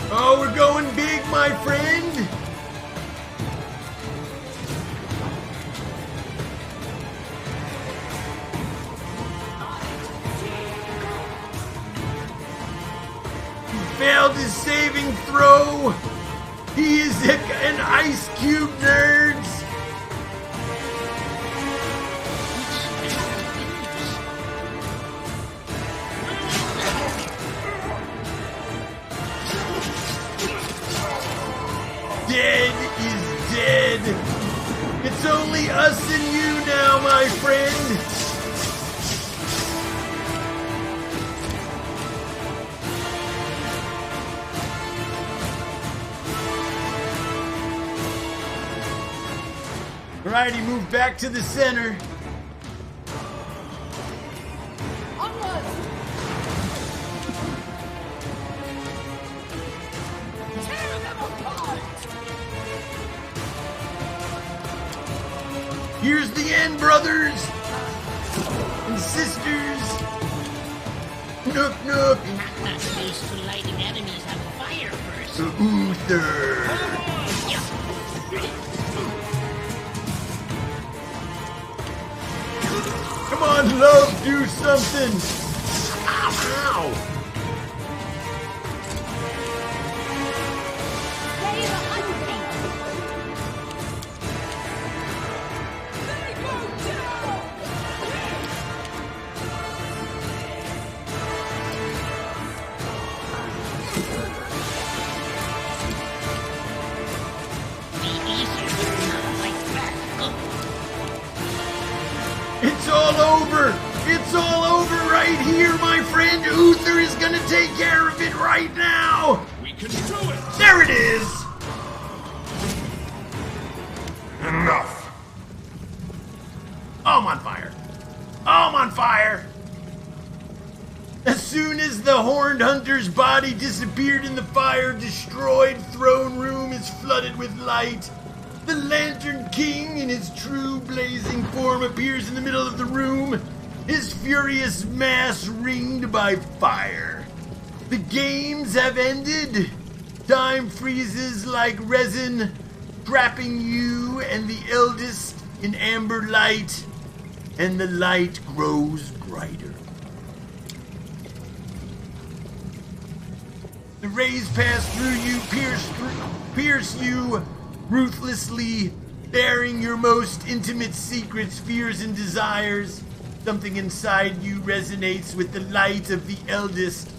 Speaker 1: Oh, we're going big, my friend! He failed his saving throw! He is an ice cube, nerds! Dead is dead. It's only us and you now, my friend. Alrighty, move back to the center. Here's the end, brothers and sisters. Nook, nook.
Speaker 15: Not used to lighting enemies on fire first.
Speaker 1: Euther. Come on, love, do something. Ow, ow. It's all over! It's all over right here, my friend! Euther is gonna take care of it right now!
Speaker 9: We can do it!
Speaker 1: There it is!
Speaker 4: Enough!
Speaker 1: Oh, I'm on fire! Oh, I'm on fire! As soon as the horn burned hunter's body disappeared in the fire. Destroyed throne room is flooded with light. The Lantern King in his true blazing form appears in the middle of the room, his furious mass ringed by fire. The games have ended. Time freezes like resin, trapping you and the eldest in amber light, and the light grows brighter. The rays pass through you, pierce you ruthlessly, bearing your most intimate secrets, fears, and desires. Something inside you resonates with the light of the eldest.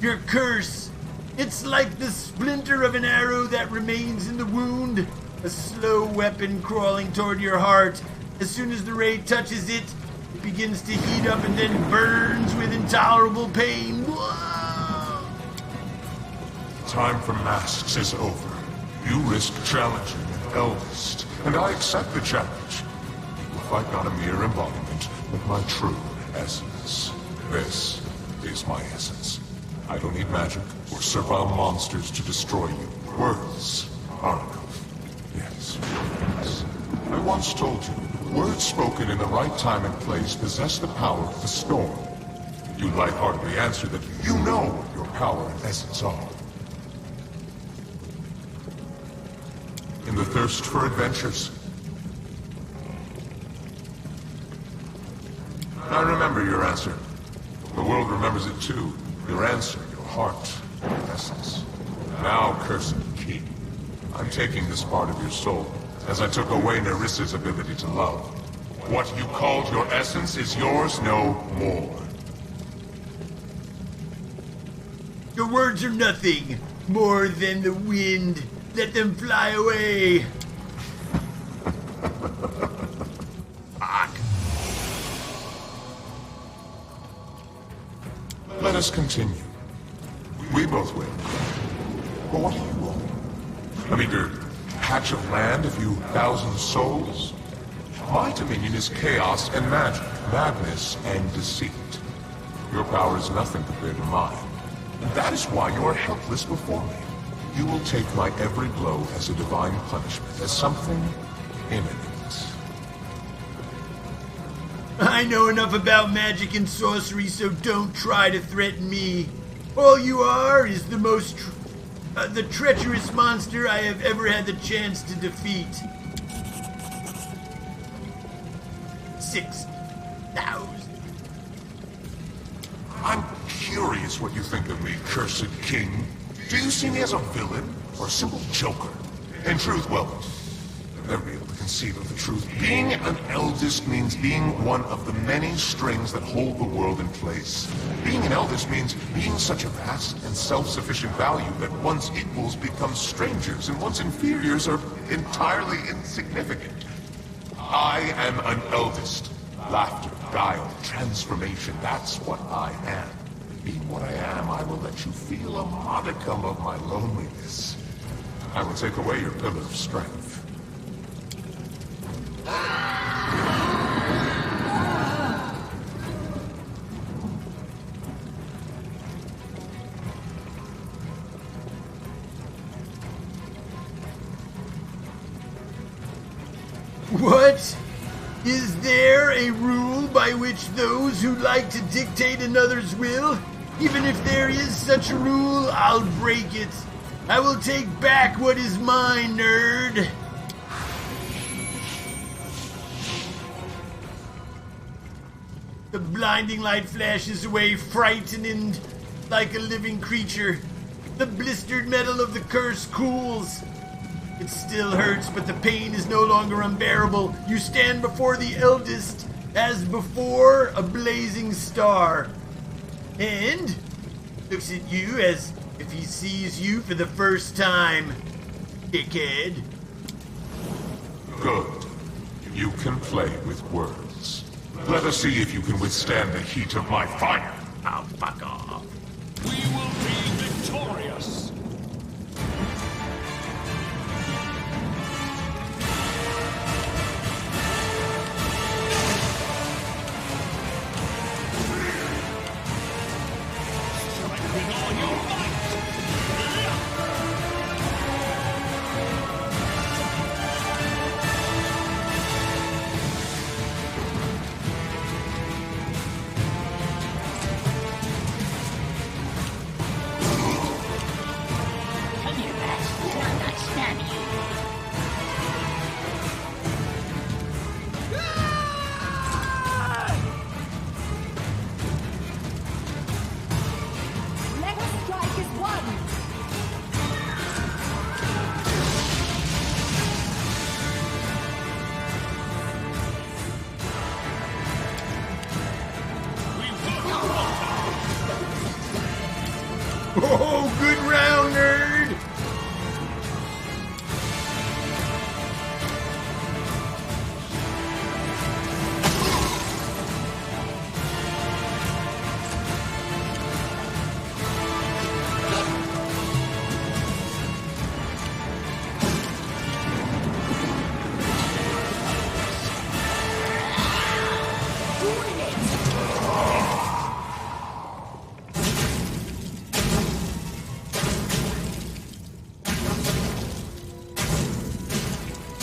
Speaker 1: Your curse, it's like the splinter of an arrow that remains in the wound, a slow weapon crawling toward your heart. As soon as the ray touches it, it begins to heat up and then burns with intolerable pain. Whoa!
Speaker 4: Time for masks is over. You risk challenging an eldest, and I accept the challenge. You will fight not a mere embodiment, but my true essence. This is my essence. I don't need magic or servile monsters to destroy you. Words are enough. Yes. I once told you, words spoken in the right time and place possess the power of the storm. You lightheartedly answer that you know what your power and essence are. In the thirst for adventures. I remember your answer. The world remembers it too. Your answer, your heart, your essence. Now, cursed king, I'm taking this part of your soul, as I took away Nyrissa's ability to love. What you called your essence is yours no more.
Speaker 1: Your words are nothing more than the wind. Let them fly away.
Speaker 4: Fuck. Let us continue. We both win. But what do you want? A meager patch of land, a few thousand souls? My dominion is chaos and magic, madness and deceit. Your power is nothing compared to mine. And that is why you are helpless before me. You will take my every blow as a divine punishment, as something imminent.
Speaker 1: I know enough about magic and sorcery, so don't try to threaten me. All you are is the most the treacherous monster I have ever had the chance to defeat. 6,000.
Speaker 4: I'm curious what you think of me, cursed king. Do you see me as a villain or a simple joker? In truth, well, you'll never be able to conceive of the truth. Being an eldest means being one of the many strings that hold the world in place. Being an eldest means being such a vast and self-sufficient value that one's equals become strangers and one's inferiors are entirely insignificant. I am an eldest. Laughter, guile, transformation, that's what I am. Being what I am, I will let you feel a modicum of my loneliness. I will take away your pillar of strength.
Speaker 1: What? Is there a rule by which those who like to dictate another's will? Even if there is such a rule, I'll break it. I will take back what is mine, nerd. The blinding light flashes away, frightened like a living creature. The blistered metal of the curse cools. It still hurts, but the pain is no longer unbearable. You stand before the eldest, as before a blazing star, and looks at you as if he sees you for the first time. Dickhead.
Speaker 4: Good. You can play with words. Let us see if you can withstand the heat of my fire.
Speaker 1: Oh, fuck off.
Speaker 9: We will be victorious. Strike with all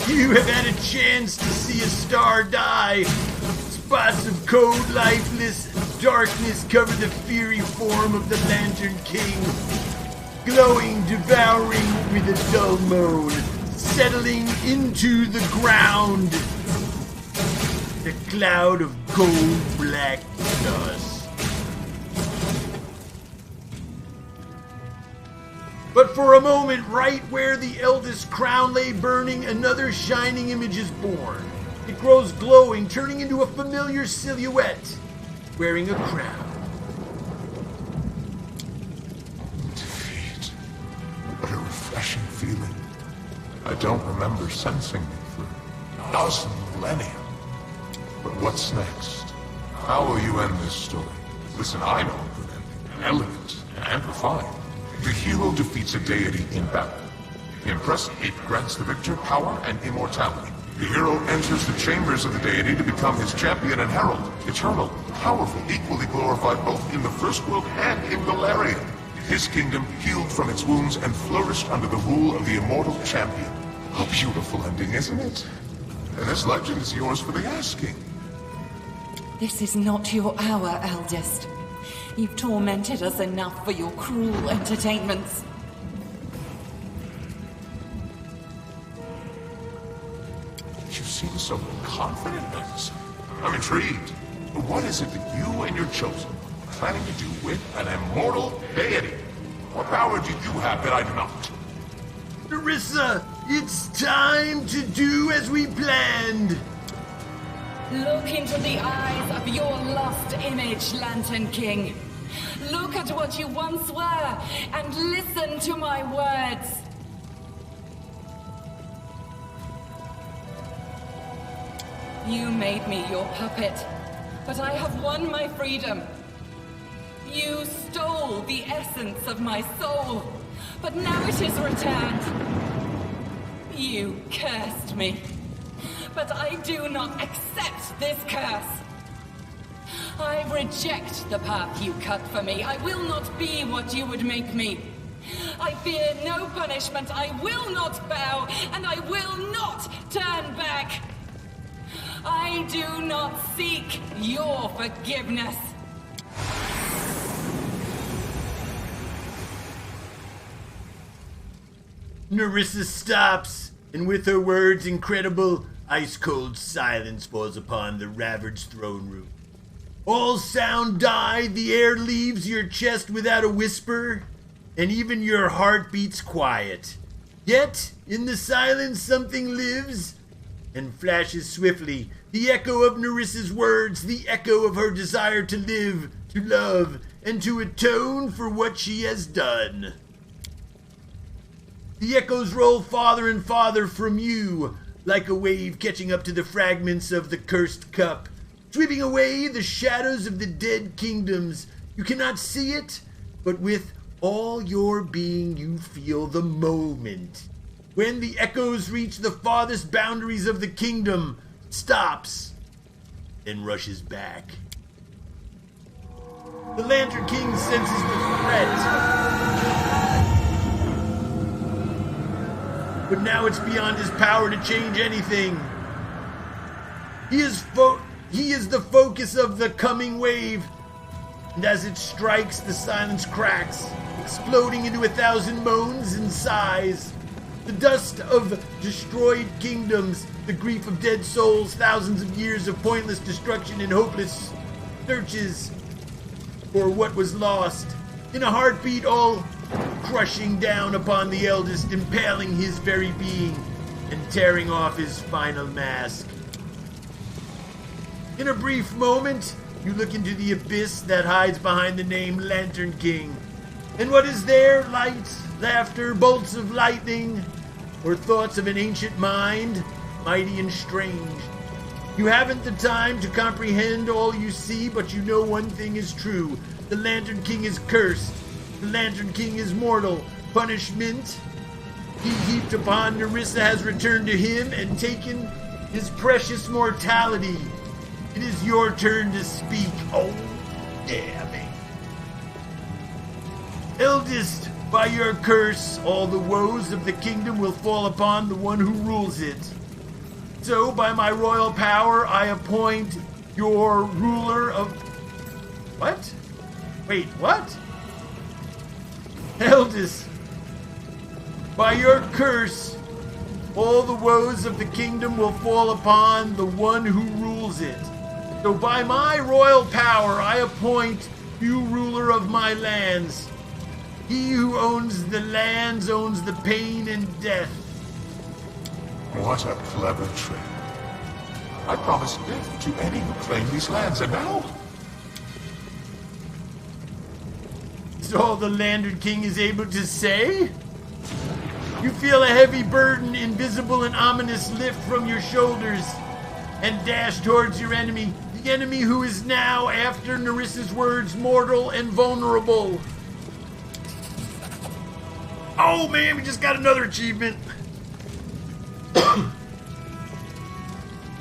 Speaker 1: You have had a chance to see a star die. Spots of cold, lifeless darkness cover the fiery form of the Lantern King, glowing, devouring with a dull moan, settling into the ground. The cloud of cold black dust. But for a moment, right where the eldest crown lay burning, another shining image is born. It grows glowing, turning into a familiar silhouette, wearing a crown.
Speaker 4: Defeat. What a refreshing feeling. I don't remember sensing it for a dozen millennia. But what's next? How will you end this story? Listen, I know a good ending. Elegant and refined. The hero defeats a deity in battle. Impressive, it grants the victor power and immortality. The hero enters the chambers of the deity to become his champion and herald. Eternal, powerful, equally glorified both in the first world and in Valeria. His kingdom healed from its wounds and flourished under the rule of the immortal champion. A beautiful ending, isn't it? And this legend is yours for the asking.
Speaker 3: This is not your hour, eldest. You've tormented us enough for your cruel entertainments.
Speaker 4: You seem so confident, Nyrissa. I'm intrigued. What is it that you and your chosen are planning to do with an immortal deity? What power do you have that I do not?
Speaker 1: Nyrissa, it's time to do as we planned.
Speaker 3: Look into the eyes of your lost image, Lantern King. Look at what you once were, and listen to my words. You made me your puppet, but I have won my freedom. You stole the essence of my soul, but now it is returned. You cursed me, but I do not accept this curse. I reject the path you cut for me. I will not be what you would make me. I fear no punishment. I will not bow, and I will not turn back. I do not seek your forgiveness.
Speaker 1: Nyrissa stops, and with her words, incredible, ice-cold silence falls upon the ravaged throne room. All sound died, the air leaves your chest without a whisper, and even your heart beats quiet. Yet, in the silence, something lives and flashes swiftly. The echo of Nyrissa's words, the echo of her desire to live, to love, and to atone for what she has done. The echoes roll farther and farther from you, like a wave catching up to the fragments of the cursed cup, sweeping away the shadows of the dead kingdoms. You cannot see it, but with all your being you feel the moment. When the echoes reach the farthest boundaries of the kingdom, stops, then rushes back. The Lantern King senses the threat, but now it's beyond his power to change anything. He is the focus of the coming wave, and as it strikes, the silence cracks, exploding into 1,000 moans and sighs. The dust of destroyed kingdoms, the grief of dead souls, thousands of years of pointless destruction and hopeless searches for what was lost. In a heartbeat, all crushing down upon the eldest, impaling his very being and tearing off his final mask. In a brief moment, you look into the abyss that hides behind the name Lantern King. And what is there? Light, laughter, bolts of lightning, or thoughts of an ancient mind, mighty and strange. You haven't the time to comprehend all you see, but you know one thing is true. The Lantern King is cursed. The Lantern King is mortal. Punishment he heaped upon Nyrissa has returned to him and taken his precious mortality. It is your turn to speak. Oh, damn it. Eldest, by your curse, all the woes of the kingdom will fall upon the one who rules it. So, by my royal power, I appoint your ruler of... What? Wait, what? Eldest, by your curse, all the woes of the kingdom will fall upon the one who rules it. So by my royal power, I appoint you ruler of my lands. He who owns the lands owns the pain and death.
Speaker 4: What a clever trick. I promised death to any who claim these lands, and now...
Speaker 1: Is all the Lantern King is able to say? You feel a heavy burden, invisible and ominous, lift from your shoulders and dash towards your enemy. The enemy who is now, after Nyrissa's words, mortal and vulnerable. Oh man, we just got another achievement.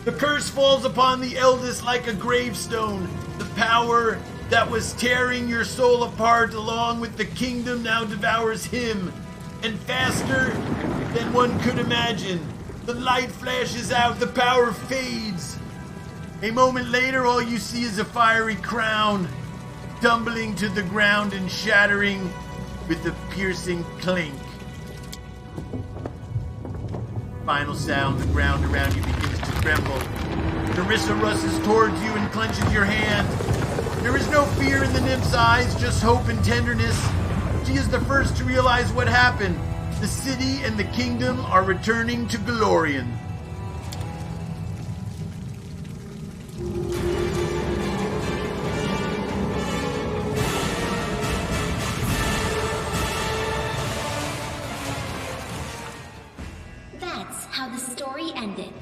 Speaker 1: The curse falls upon the eldest like a gravestone. The power that was tearing your soul apart along with the kingdom now devours him. And faster than one could imagine. The light flashes out, the power fades. A moment later, all you see is a fiery crown tumbling to the ground and shattering with a piercing clink. Final sound, the ground around you begins to tremble. Nyrissa rushes towards you and clenches your hand. There is no fear in the nymph's eyes, just hope and tenderness. She is the first to realize what happened. The city and the kingdom are returning to Golarion.
Speaker 5: That's how the story ended.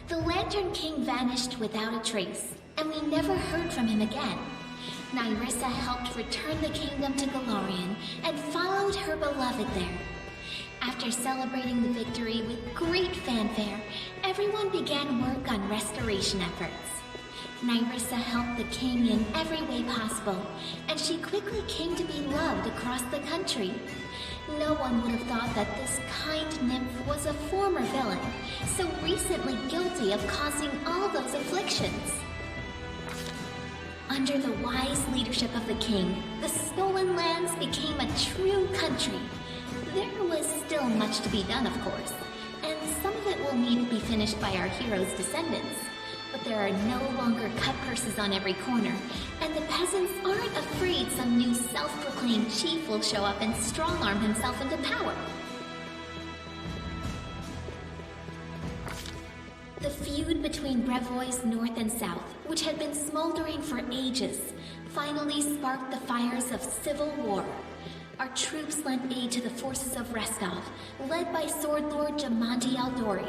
Speaker 5: The Lantern King vanished without a trace, and we never heard from him again. Nyrissa helped return the kingdom to Golarion and followed her beloved there. After celebrating the victory with great fanfare, everyone began work on restoration efforts. Nyrissa helped the king in every way possible, and she quickly came to be loved across the country. No one would have thought that this kind nymph was a former villain, so recently guilty of causing all those afflictions. Under the wise leadership of the king, the stolen lands became a true country. There was still much to be done, of course, and some of it will need to be finished by our heroes' descendants. But there are no longer cut purses on every corner, and the peasants aren't afraid some new self-proclaimed chief will show up and strong-arm himself into power. The feud between Brevois North and South, which had been smoldering for ages, finally sparked the fires of civil war. Our troops lent aid to the forces of Restov, led by Sword Lord Jamanti Aldori.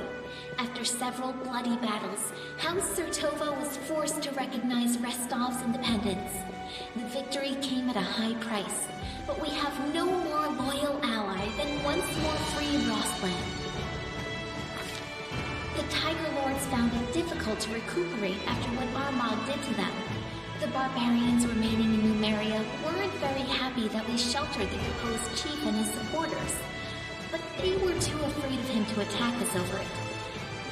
Speaker 5: After several bloody battles, House Sertova was forced to recognize Restov's independence. The victory came at a high price, but we have no more loyal ally than once more free Rostland. The Tiger Lords found it difficult to recuperate after what Armagh did to them. The barbarians remaining in Numeria weren't very happy that we sheltered the deposed chief and his supporters, but they were too afraid of him to attack us over it.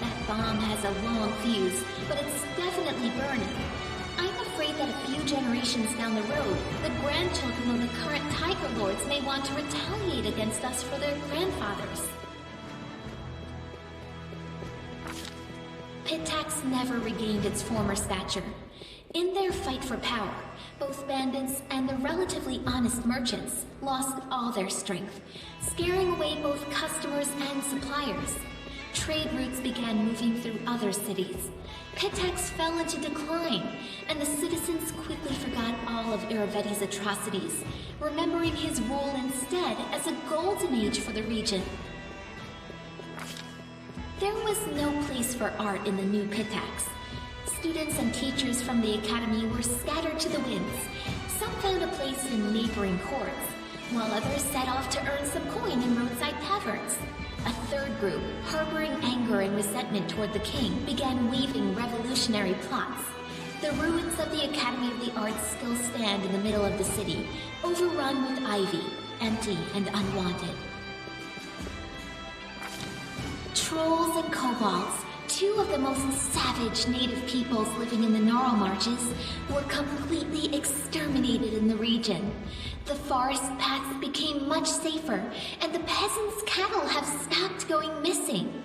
Speaker 5: That bomb has a long fuse, but it's definitely burning. I'm afraid that a few generations down the road, the grandchildren of the current Tiger Lords may want to retaliate against us for their grandfathers. Pitax never regained its former stature. In their fight for power, both bandits and the relatively honest merchants lost all their strength, scaring away both customers and suppliers. Trade routes began moving through other cities. Pitax fell into decline, and the citizens quickly forgot all of Irovetti's atrocities, remembering his rule instead as a golden age for the region. There was no place for art in the new Pitax. Students and teachers from the academy were scattered to the winds. Some found a place in neighboring courts, while others set off to earn some coin in roadside taverns. A third group, harboring anger and resentment toward the king, began weaving revolutionary plots. The ruins of the Academy of the Arts still stand in the middle of the city, overrun with ivy, empty and unwanted. Trolls and kobolds, two of the most savage native peoples living in the Gnarl Marches were completely exterminated in the region. The forest paths became much safer, and the peasants' cattle have stopped going missing.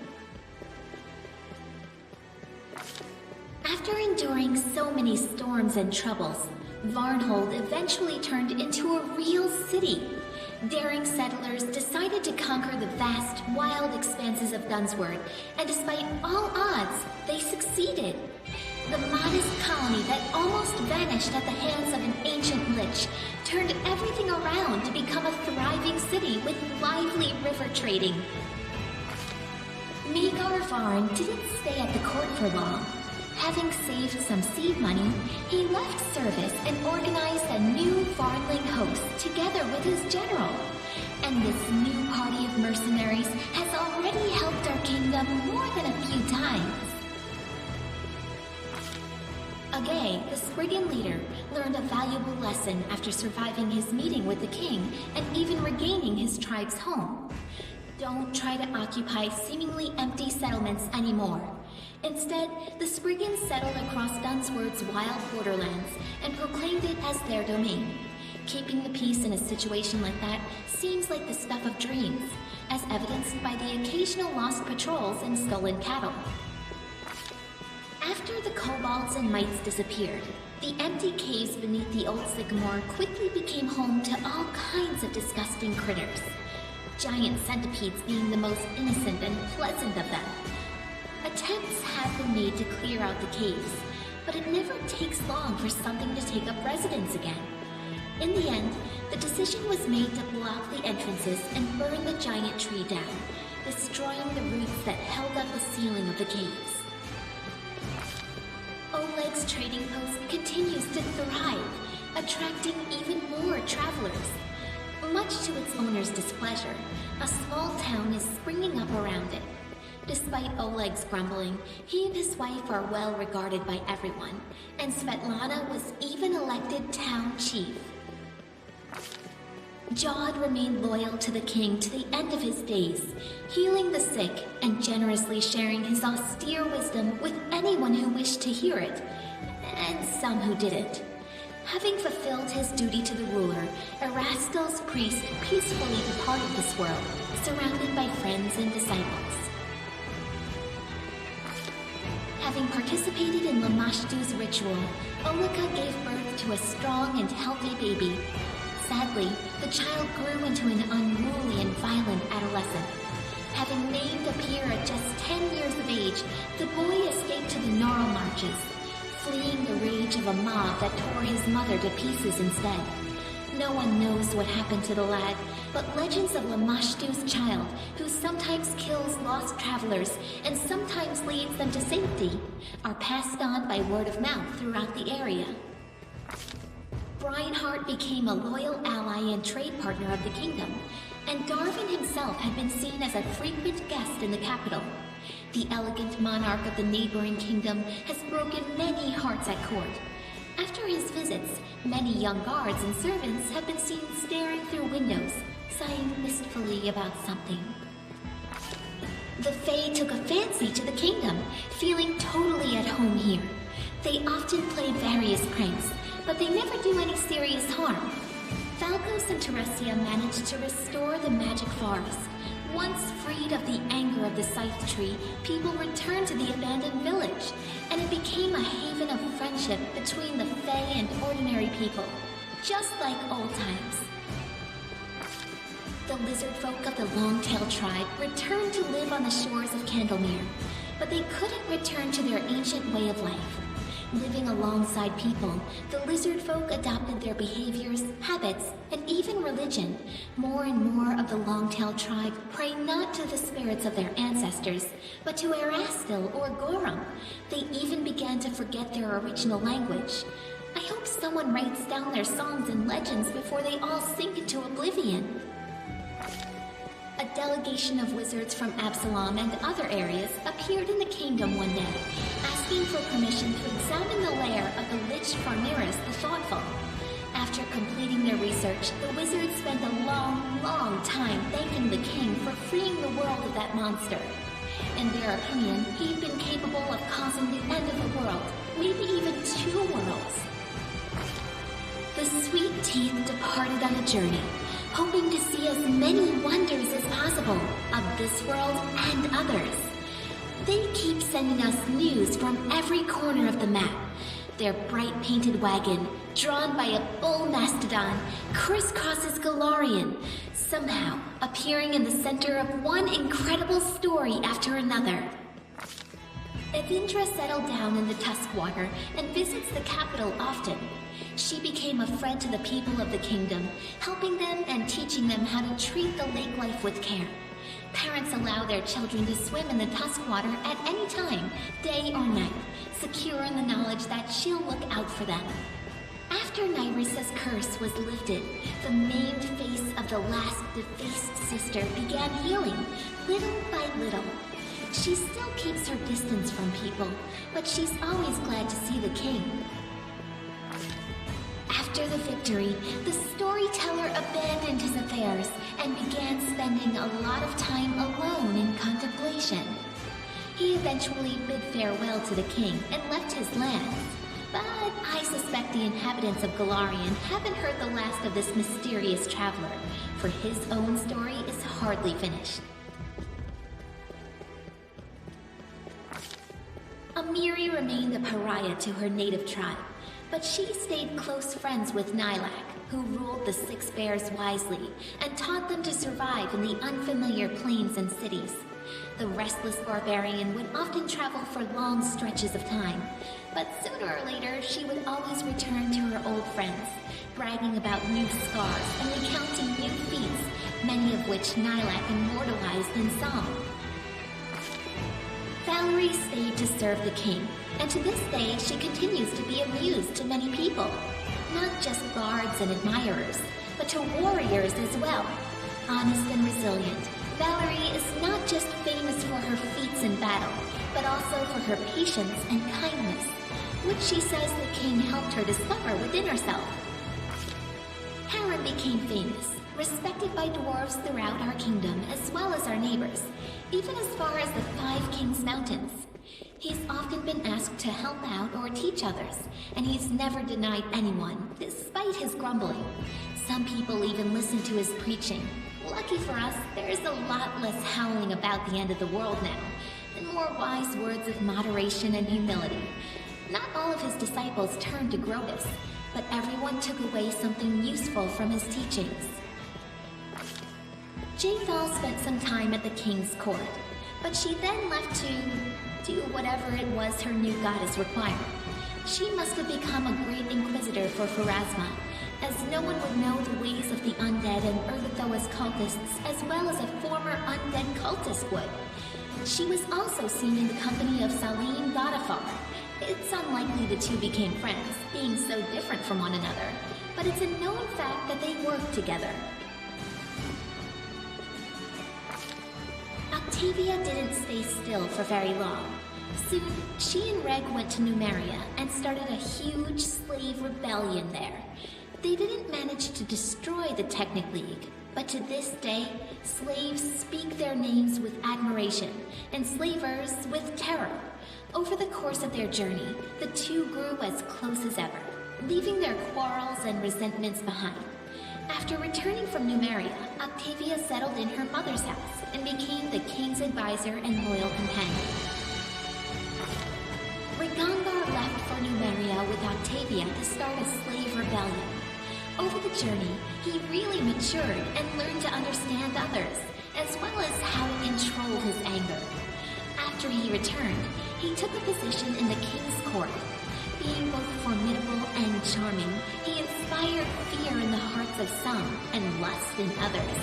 Speaker 5: After enduring so many storms and troubles, Varnhold eventually turned into a real city. Daring settlers decided to conquer the vast, wild expanses of Dunsword, and despite all odds, they succeeded. The modest colony that almost vanished at the hands of an ancient lich turned everything around to become a thriving city with lively river trading. Magar Varn didn't stay at the court for long. Having saved some seed money, he left service and organized a new Varnling host together with his general. And this new party of mercenaries has already helped our kingdom more than a few times. Agay, the Spriggan leader, learned a valuable lesson after surviving his meeting with the king and even regaining his tribe's home. Don't try to occupy seemingly empty settlements anymore. Instead, the Spriggans settled across Dunsword's wild borderlands and proclaimed it as their domain. Keeping the peace in a situation like that seems like the stuff of dreams, as evidenced by the occasional lost patrols and stolen cattle. After the kobolds and mites disappeared, the empty caves beneath the old sycamore quickly became home to all kinds of disgusting critters. Giant centipedes being the most innocent and pleasant of them. Attempts have been made to clear out the caves, but it never takes long for something to take up residence again. In the end, the decision was made to block the entrances and burn the giant tree down, destroying the roots that held up the ceiling of the caves. Oleg's trading post continues to thrive, attracting even more travelers. Much to its owner's displeasure, a small town is springing up around it. Despite Oleg's grumbling, he and his wife are well regarded by everyone, and Svetlana was even elected town chief. Jod remained loyal to the king to the end of his days, healing the sick and generously sharing his austere wisdom with anyone who wished to hear it, and some who didn't. Having fulfilled his duty to the ruler, Erastel's priest peacefully departed this world, surrounded by friends and disciples. Having participated in Lamashtu's ritual, Olika gave birth to a strong and healthy baby. Sadly, the child grew into an unruly and violent adolescent. Having named Apir at just 10 years of age, the boy escaped to the Gnarl Marches, fleeing the rage of a mob that tore his mother to pieces instead. No one knows what happened to the lad, but legends of Lamashtu's child, who sometimes kills lost travelers and sometimes leads them to safety, are passed on by word of mouth throughout the area. Brianheart became a loyal ally and trade partner of the kingdom, and Darvin himself had been seen as a frequent guest in the capital. The elegant monarch of the neighboring kingdom has broken many hearts at court. After his visits, many young guards and servants have been seen staring through windows, sighing wistfully about something. The Fae took a fancy to the kingdom, feeling totally at home here. They often play various pranks, but they never do any serious harm. Falcos and Teresia managed to restore the magic forest. Once freed of the anger of the Scythe Tree, people returned to the abandoned village, and it became a haven of friendship between the Fae and ordinary people, just like old times. The lizard folk of the Longtail tribe returned to live on the shores of Candlemere, but they couldn't return to their ancient way of life. Living alongside people, the lizard folk adopted their behaviors, habits, and even religion. More and more of the Longtail tribe pray not to the spirits of their ancestors, but to Erastil or Gorum. They even began to forget their original language. I hope someone writes down their songs and legends before they all sink into oblivion. A delegation of wizards from Absalom and other areas appeared in the kingdom one day, asking for permission to examine the lair of the Lich Farmiris the Thoughtful. After completing their research, the wizards spent a long time thanking the king for freeing the world of that monster. In their opinion, he'd been capable of causing the end of the world, maybe even 2 worlds. The sweet teeth departed on a journey, hoping to see as many wonders as possible of this world and others. They keep sending us news from every corner of the map. Their bright painted wagon, drawn by a bull mastodon, crisscrosses Galarian, somehow appearing in the center of one incredible story after another. Euther settled down in the Tuskwater and visits the capital often. She became a friend to the people of the kingdom, helping them and teaching them how to treat the lake life with care. Parents allow their children to swim in the Tuskwater at any time, day or night, secure in the knowledge that she'll look out for them. After Nyrissa's curse was lifted, the maimed face of the last defaced sister began healing, little by little. She still keeps her distance from people, but she's always glad to see the king. After the victory, the storyteller abandoned his affairs and began spending a lot of time alone in contemplation. He eventually bid farewell to the king and left his lands, but I suspect the inhabitants of Galarian haven't heard the last of this mysterious traveler, for his own story is hardly finished. Amiri remained a pariah to her native tribe, but she stayed close friends with Nylak, who ruled the Six Bears wisely and taught them to survive in the unfamiliar plains and cities. The restless barbarian would often travel for long stretches of time, but sooner or later she would always return to her old friends, bragging about new scars and recounting new feats, many of which Nylak immortalized in song. Valerie stayed to serve the king, and to this day she continues to be a muse to many people. Not just bards and admirers, but to warriors as well. Honest and resilient, Valerie is not just famous for her feats in battle, but also for her patience and kindness, which she says the king helped her discover within herself. Harren became famous, respected by dwarves throughout our kingdom as well as our neighbors, even as far as the Five Kings Mountains. He's often been asked to help out or teach others, and he's never denied anyone, despite his grumbling. Some people even listen to his preaching. Lucky for us, there's a lot less howling about the end of the world now, and more wise words of moderation and humility. Not all of his disciples turned to Grotus, but everyone took away something useful from his teachings. Jaethal spent some time at the king's court, but she then left to do whatever it was her new goddess required. She must have become a great inquisitor for Pharasma, as no one would know the ways of the undead and Urgathoa's cultists as well as a former undead cultist would. She was also seen in the company of Salim Godafar. It's unlikely the two became friends, being so different from one another, but it's a known fact that they worked together. Octavia didn't stay still for very long. Soon, she and Reg went to Numeria and started a huge slave rebellion there. They didn't manage to destroy the Technic League, but to this day, slaves speak their names with admiration, and slavers with terror. Over the course of their journey, the two grew as close as ever, leaving their quarrels and resentments behind. After returning from Numeria, Octavia settled in her mother's house and became the king's advisor and loyal companion. Rigongar left for Numeria with Octavia to start a slave rebellion. Over the journey, he really matured and learned to understand others, as well as how to control his anger. After he returned, he took a position in the king's court. Being both formidable and charming, he inspired fear in the hearts of some and lust in others.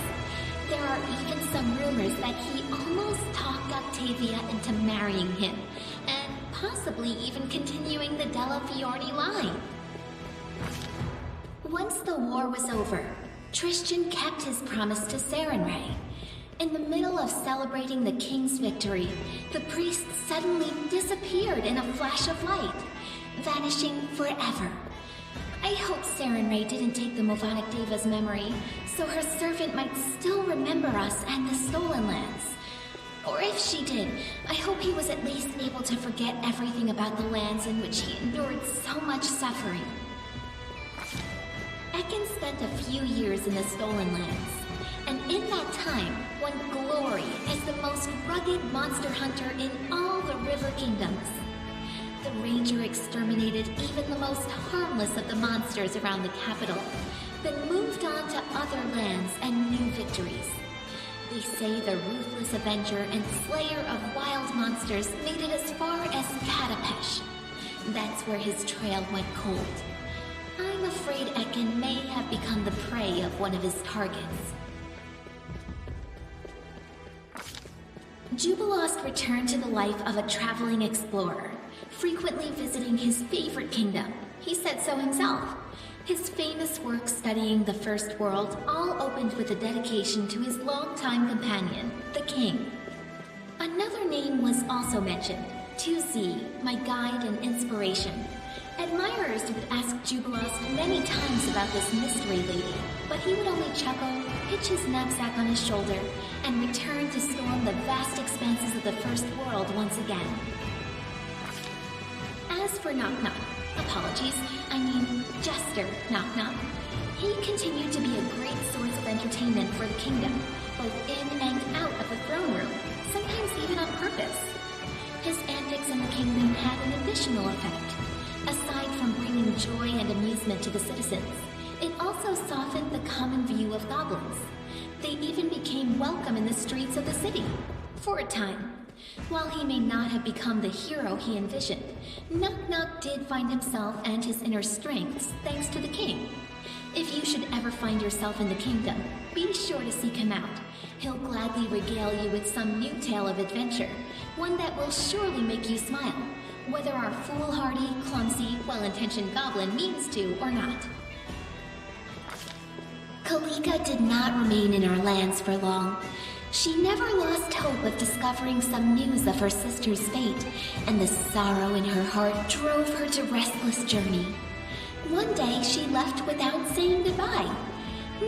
Speaker 5: There are even some rumors that he almost talked Octavia into marrying him, and possibly even continuing the Della Fiorni line. Once the war was over, Tristan kept his promise to Sarenrae. In the middle of celebrating the king's victory, the priest suddenly disappeared in a flash of light, vanishing forever. I hope Sarenrae didn't take the Movonic Deva's memory, so her servant might still remember us and the stolen lands. Or if if she did, I hope he was at least able to forget everything about the lands in which he endured so much suffering. Ekin spent a few years in the Stolen Lands, and in that time won glory as the most rugged monster hunter in all the River Kingdoms. The Ranger exterminated even the most harmless of the monsters around the capital, then moved on to other lands and new victories. They say the ruthless avenger and slayer of wild monsters made it as far as Katapesh. That's where his trail went cold. I'm afraid Ekin may have become the prey of one of his targets. Jubilost returned to the life of a traveling explorer, frequently visiting his favorite kingdom. He said so himself. His famous work studying the First World all opened with a dedication to his longtime companion, the King. Another name was also mentioned, 2Z, my guide and inspiration. Admirers would ask Jubilost many times about this mystery lady, but he would only chuckle, pitch his knapsack on his shoulder, and return to storm the vast expanses of the First World once again. As for Knock Knock, apologies, I mean Jester Knock Knock, he continued to be a great source of entertainment for the kingdom, both in and out of the throne room, sometimes even on purpose. His antics in the kingdom had an additional effect. Aside from bringing joy and amusement to the citizens, it also softened the common view of goblins. They even became welcome in the streets of the city, for a time. While he may not have become the hero he envisioned, Knock Knock did find himself and his inner strengths thanks to the king. If you should ever find yourself in the kingdom, be sure to seek him out. He'll gladly regale you with some new tale of adventure, one that will surely make you smile, whether our foolhardy, clumsy, well-intentioned goblin means to or not. Kalika did not remain in our lands for long. She never lost hope of discovering some news of her sister's fate, and the sorrow in her heart drove her to restless journey. One day she left without saying goodbye.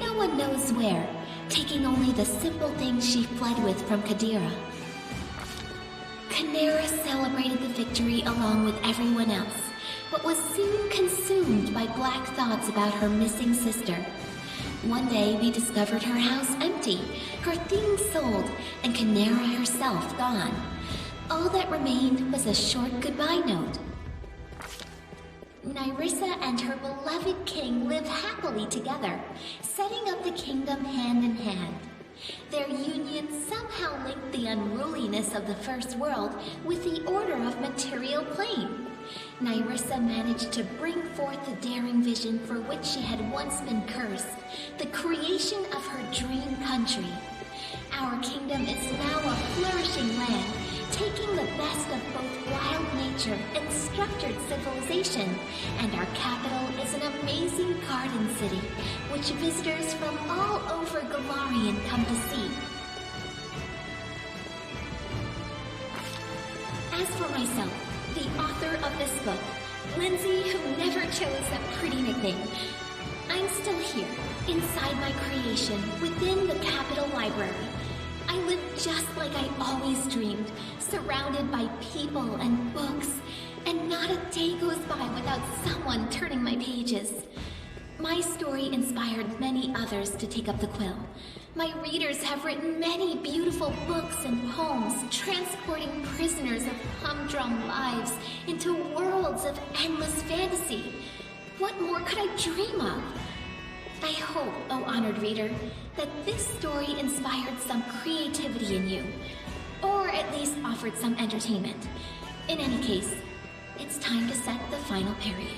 Speaker 5: No one knows where, taking only the simple things she fled with from Kadira. Canera celebrated the victory along with everyone else, but was soon consumed by black thoughts about her missing sister. One day we discovered her house empty, her things sold, and Canera herself gone. All that remained was a short goodbye note. Nyrissa and her beloved king live happily together, setting up the kingdom hand in hand. Their union somehow linked the unruliness of the First World with the order of material plane. Nyrissa managed to bring forth the daring vision for which she had once been cursed, the creation of her dream country. Our kingdom is now a flourishing land, taking the best of both wild nature and structured civilization, and our capital is an amazing garden city, which visitors from all over Galarian come to see. As for myself, the author of this book, Lindsay, who never chose a pretty nickname, I'm still here, inside my creation, within the Capital Library. I live just like I always dreamed, surrounded by people and books, and not a day goes by without someone turning my pages. My story inspired many others to take up the quill. My readers have written many beautiful books and poems, transporting prisoners of humdrum lives into worlds of endless fantasy. What more could I dream of? I hope, oh honored reader, that this story inspired some creativity in you, or at least offered some entertainment. In any case, it's time to set the final period.